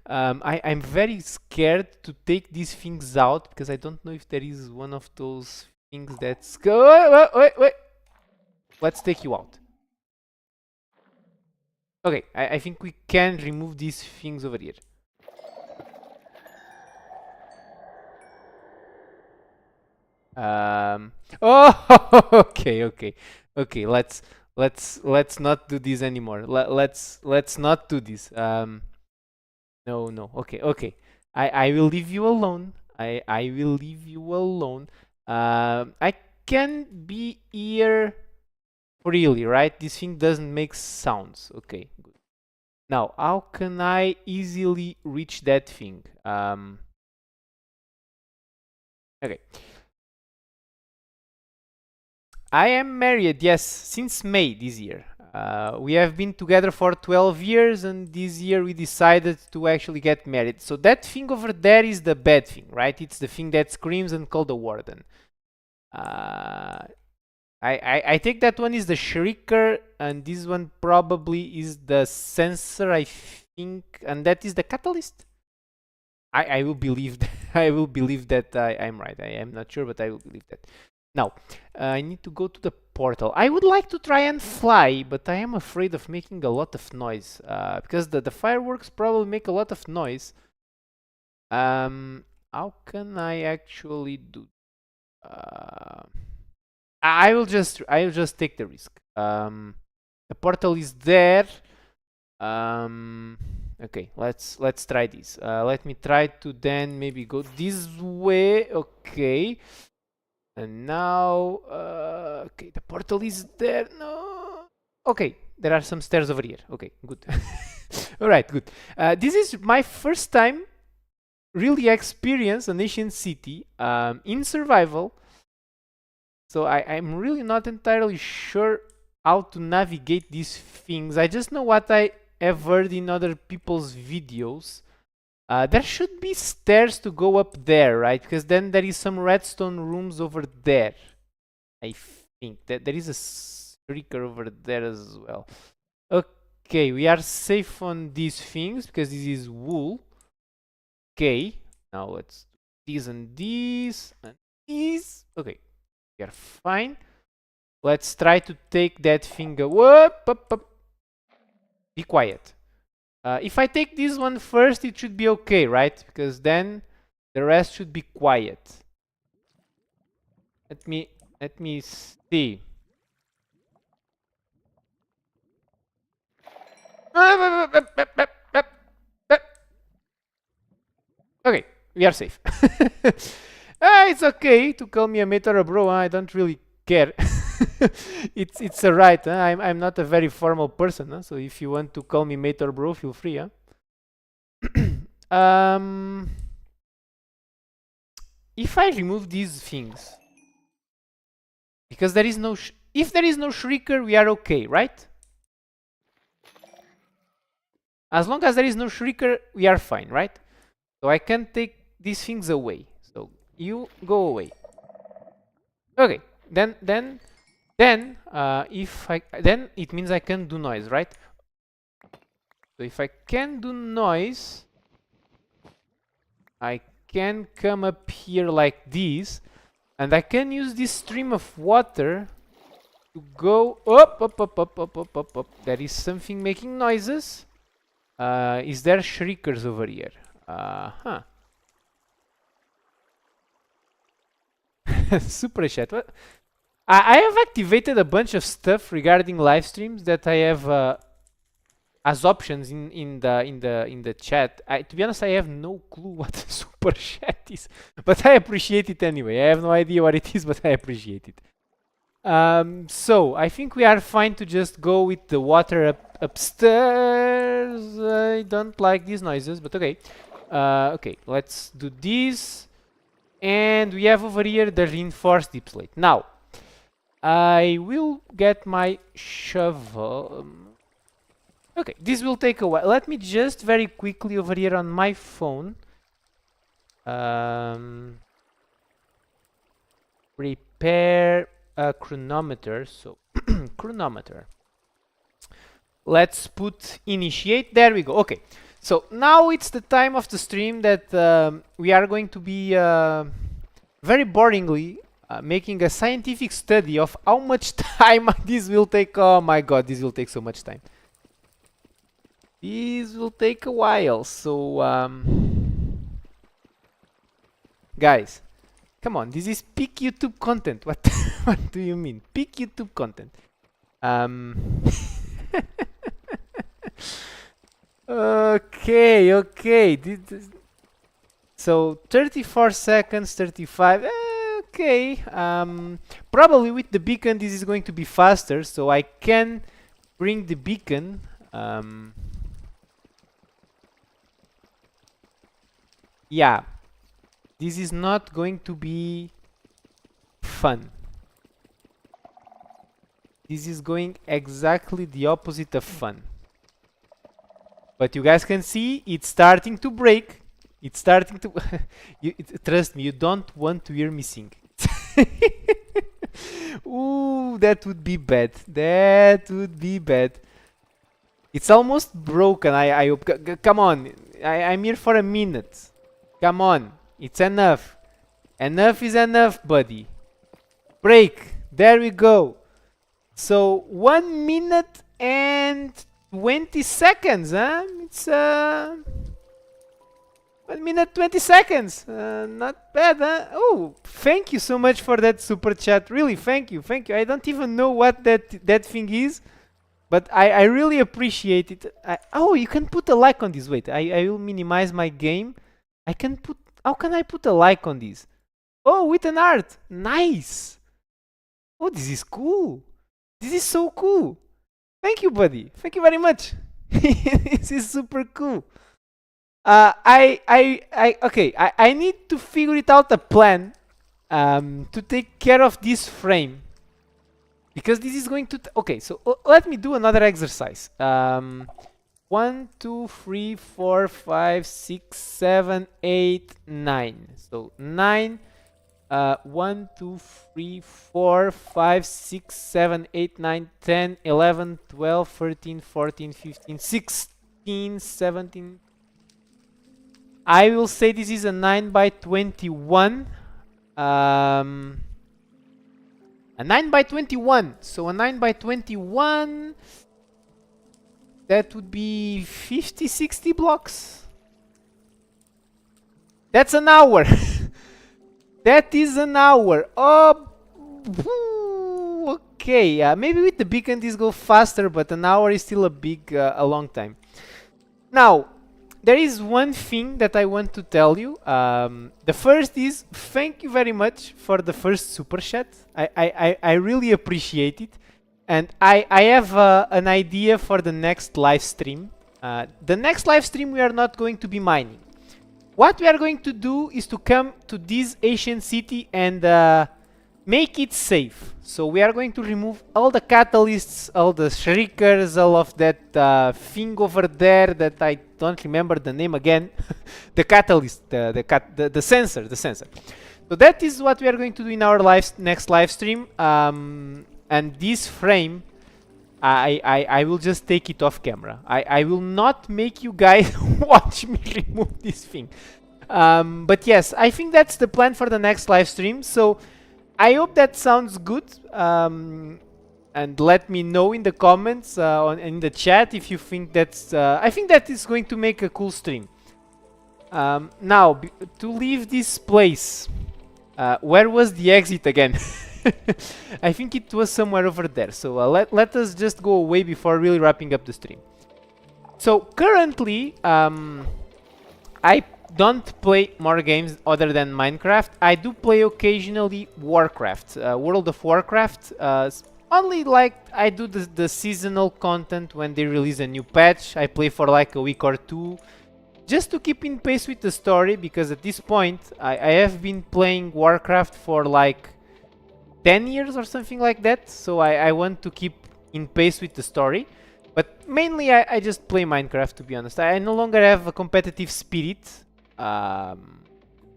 I'm very scared to take these things out because I don't know if there is one of those things that's go. Wait. Let's take you out. Okay, I think we can remove these things over here. Oh, okay. Let's not do this anymore. Let's not do this. No. Okay. I will leave you alone. I will leave you alone. I can be here freely, right? This thing doesn't make sounds. Okay, good. Now, how can I easily reach that thing? Okay. I am married, yes, since May this year. We have been together for 12 years, and this year we decided to actually get married. So that thing over there is the bad thing, right? It's the thing that screams and calls the warden. Uh, I take that one is the shrieker, and this one probably is the sensor, I think, and that is the catalyst. I will believe that, I will believe that I'm right. I am not sure, but I will believe that. Now, I need to go to the portal. I would like to try and fly, but I am afraid of making a lot of noise because the fireworks probably make a lot of noise. How can I actually do? I will just take the risk. The portal is there. Okay, let's try this. Let me try to then maybe go this way. Okay. And now, okay, the portal is there. No. Okay, there are some stairs over here. Okay, good. All right, good. This is my first time really experience an ancient city in survival. So I'm really not entirely sure how to navigate these things. I just know what I have heard in other people's videos. There should be stairs to go up there, right? Because then there is some redstone rooms over there. I think that there is a streaker over there as well. Okay, we are safe on these things because this is wool. Okay, now let's do these and these and these. Okay, we are fine. Let's try to take that thing away. Be quiet. If I take this one first, it should be okay, right? Because then the rest should be quiet. Let me see. Okay, we are safe. It's okay to call me a mate or a bro. I don't really care. It's a right. I'm not a very formal person. So if you want to call me mate or bro, feel free. If I remove these things, because there is no if there is no shrieker, we are okay, right? As long as there is no shrieker, we are fine, right? So I can take these things away. So you go away. Okay. Then if I then it means I can do noise, right? So if I can do noise, I can come up here like this, and I can use this stream of water to go up. There is something making noises. Is there shriekers over here? Super chat. What? I have activated a bunch of stuff regarding live streams that I have as options in the chat. To be honest, I have no clue what super chat is, but I appreciate it anyway. I have no idea what it is, but I appreciate it. So I think we are fine to just go with the water upstairs. I don't like these noises, but okay. Okay, let's do this. And we have over here the reinforced deep slate. Now, I will get my shovel. Okay, this will take a while. Let me just very quickly over here on my phone prepare a chronometer. So, chronometer. Let's put initiate. There we go. Okay, so now it's the time of the stream that we are going to be very boringly making a scientific study of how much time this will take. Oh my god, this will take so much time. This will take a while. So, guys, come on, this is peak YouTube content. What what do you mean? Peak YouTube content. Okay. So 34 seconds, 35. Okay. Probably with the beacon, this is going to be faster. So I can bring the beacon. Yeah, this is not going to be fun. This is going exactly the opposite of fun. But you guys can see it's starting to break. It's starting to... trust me, you don't want to hear me sing. Ooh, that would be bad. That would be bad. It's almost broken. I hope. Come on. I'm here for a minute. Come on. It's enough. Enough is enough, buddy. Break. There we go. So 1 minute and 20 seconds, huh? It's 1 minute 20 seconds. Not bad, huh? Oh, thank you so much for that super chat. Really, thank you, thank you. I don't even know what that thing is, but I really appreciate it. Oh, you can put a like on this. Wait, I will minimize my game. I can put. How can I put a like on this? Oh, with an art. Nice. Oh, this is cool. This is so cool. Thank you, buddy. Thank you very much. This is super cool. Okay. I need to figure it out a plan to take care of this frame, because this is going to. Okay, so let me do another exercise. 1, 2, 3, 4, 5, 6, 7, 8, 9. So 9. 1, 2, 3, 4, 5, 6, 7, 8, 9, 10, 11, 12, 13, 14, 15, 16, 17. I will say this is a 9 by 21. A 9 by 21. So a 9 by 21. That would be 50, 60 blocks. That's an hour. That is an hour. Oh, okay. Maybe with the beacon this goes faster, but an hour is still a long time. Now, there is one thing that I want to tell you. The first is thank you very much for the first super chat. I really appreciate it, and I have an idea for the next live stream. The next live stream we are not going to be mining. What we are going to do is to come to this ancient city and make it safe. So we are going to remove all the catalysts, all the shriekers, all of that thing over there that I don't remember the name again. The catalyst, the sensor. So that is what we are going to do in our next live stream. And this frame, I will just take it off camera. I will not make you guys watch me remove this thing. But yes, I think that's the plan for the next live stream. So I hope that sounds good. And let me know in the comments, in the chat, if you think that's... I think that is going to make a cool stream. Now, to leave this place, where was the exit again? I think it was somewhere over there. So let us just go away before really wrapping up the stream. So currently, I don't play more games other than Minecraft. I do play occasionally Warcraft, World of Warcraft. Only like I do the seasonal content when they release a new patch. I play for like a week or two, just to keep in pace with the story, because at this point I have been playing Warcraft for like 10 years or something like that, so I want to keep in pace with the story. But mainly I just play Minecraft, to be honest. I no longer have a competitive spirit,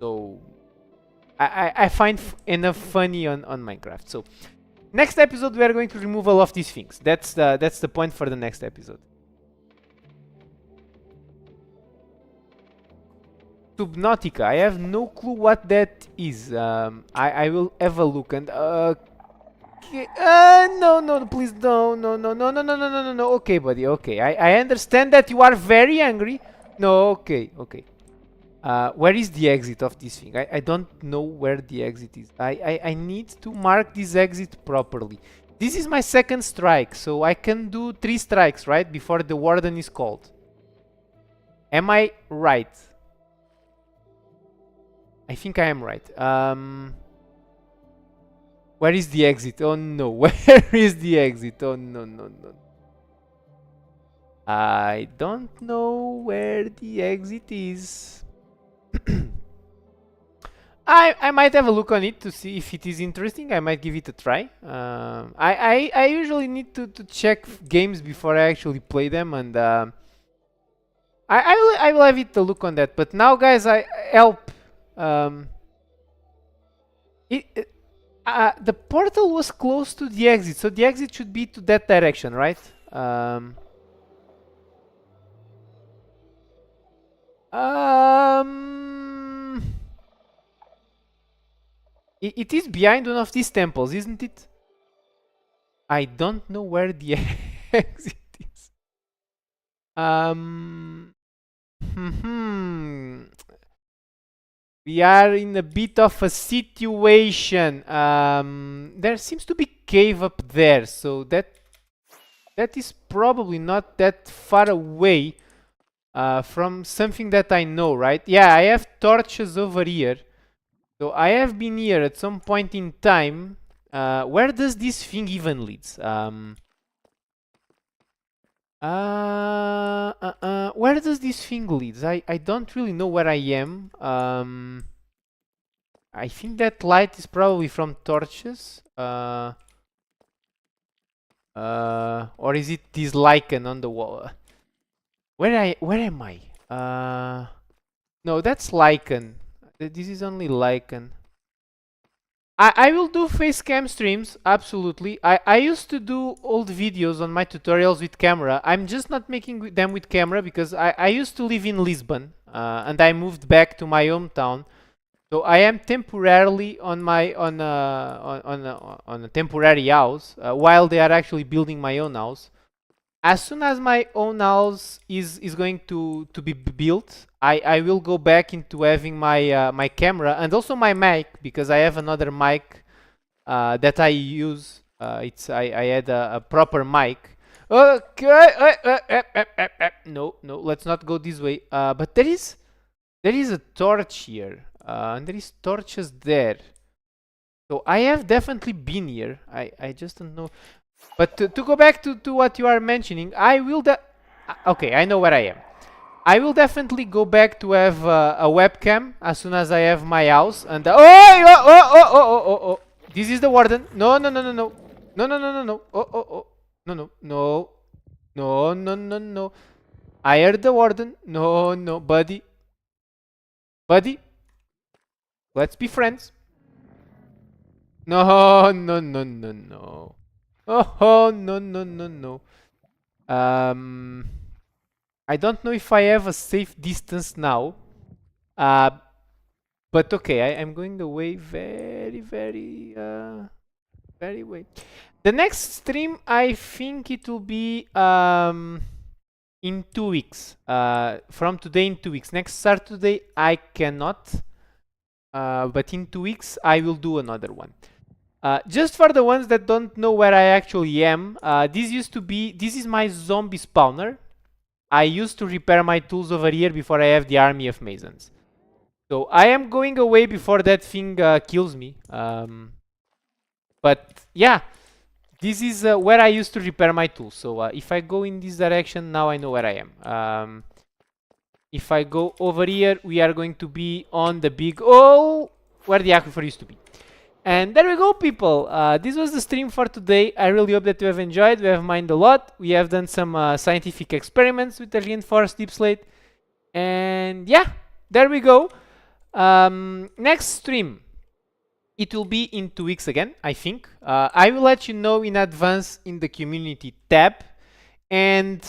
so I find enough funny on Minecraft. So next episode we are going to remove all of these things. That's the point for the next episode. Subnautica, I have no clue what that is. I will have a look and okay. No, please, no. Okay, buddy, okay. I understand that you are very angry. No, okay. Where is the exit of this thing? I don't know where the exit is. I need to mark this exit properly. This is my second strike, so I can do 3 strikes, right? Before the warden is called. Am I right? I think I am right. Where is the exit? Oh no, where is the exit? Oh no. I don't know where the exit is. I might have a look on it to see if it is interesting. I might give it a try. I usually need to check games before I actually play them, and I will have it a look on that. But now, guys, I help. Um, the portal was close to the exit, so the exit should be to that direction, right? Um, it is behind one of these temples, isn't it? I don't know where the exit is. Hmm. We are in a bit of a situation. There seems to be cave up there, so that is probably not that far away from something that I know, right? Yeah, I have torches over here. So I have been here at some point in time. Where does this thing even leads? Where does this thing leads? I don't really know where I am. I think that light is probably from torches. Or is it this lichen on the wall? Where am I? No, that's lichen. This is only lichen. I will do face cam streams, absolutely. I used to do old videos on my tutorials with camera. I'm just not making them with camera because I used to live in Lisbon and I moved back to my hometown. So I am temporarily on my on a temporary house while they are actually building my own house. As soon as my own house is going to be built, I will go back into having my my camera and also my mic, because I have another mic that I use. I had a proper mic. Okay, no, let's not go this way. But there is a torch here, and there is torches there. So I have definitely been here. I just don't know. But to go back to what you are mentioning, I will okay, I know where I am. I will definitely go back to have a webcam as soon as I have my house. And oh! This is the warden. No. Oh. No. I heard the warden. No, buddy. Let's be friends. No. Oh, no. I don't know if I have a safe distance now. But okay, I'm going away very way. The next stream, I think it will be in 2 weeks. From today in 2 weeks. Next Saturday, I cannot. But in 2 weeks, I will do another one. Just for the ones that don't know where I actually am, this is my zombie spawner. I used to repair my tools over here before I have the army of masons. So I am going away before that thing kills me. But yeah, this is where I used to repair my tools. So if I go in this direction, now I know where I am. If I go over here, we are going to be on the big hole where the aquifer used to be. And there we go, people. This was the stream for today. I really hope that you have enjoyed. We have mined a lot. We have done some scientific experiments with the reinforced deep slate. And yeah, there we go. Next stream, it will be in 2 weeks again, I think. I will let you know in advance in the community tab. And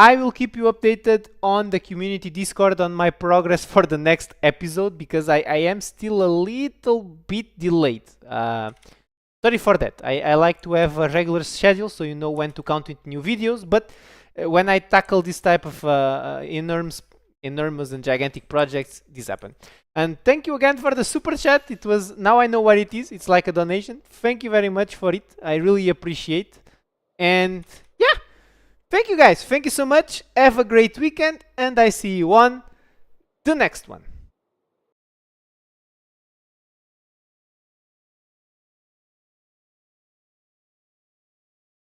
I will keep you updated on the community Discord on my progress for the next episode, because I am still a little bit delayed. Sorry for that. I like to have a regular schedule so you know when to count with new videos, but when I tackle this type of enormous and gigantic projects, this happen. And thank you again for the super chat. It was, now I know what it is. It's like a donation. Thank you very much for it. I really appreciate. And yeah. Thank you guys. Thank you so much. Have a great weekend, and I see you on the next one.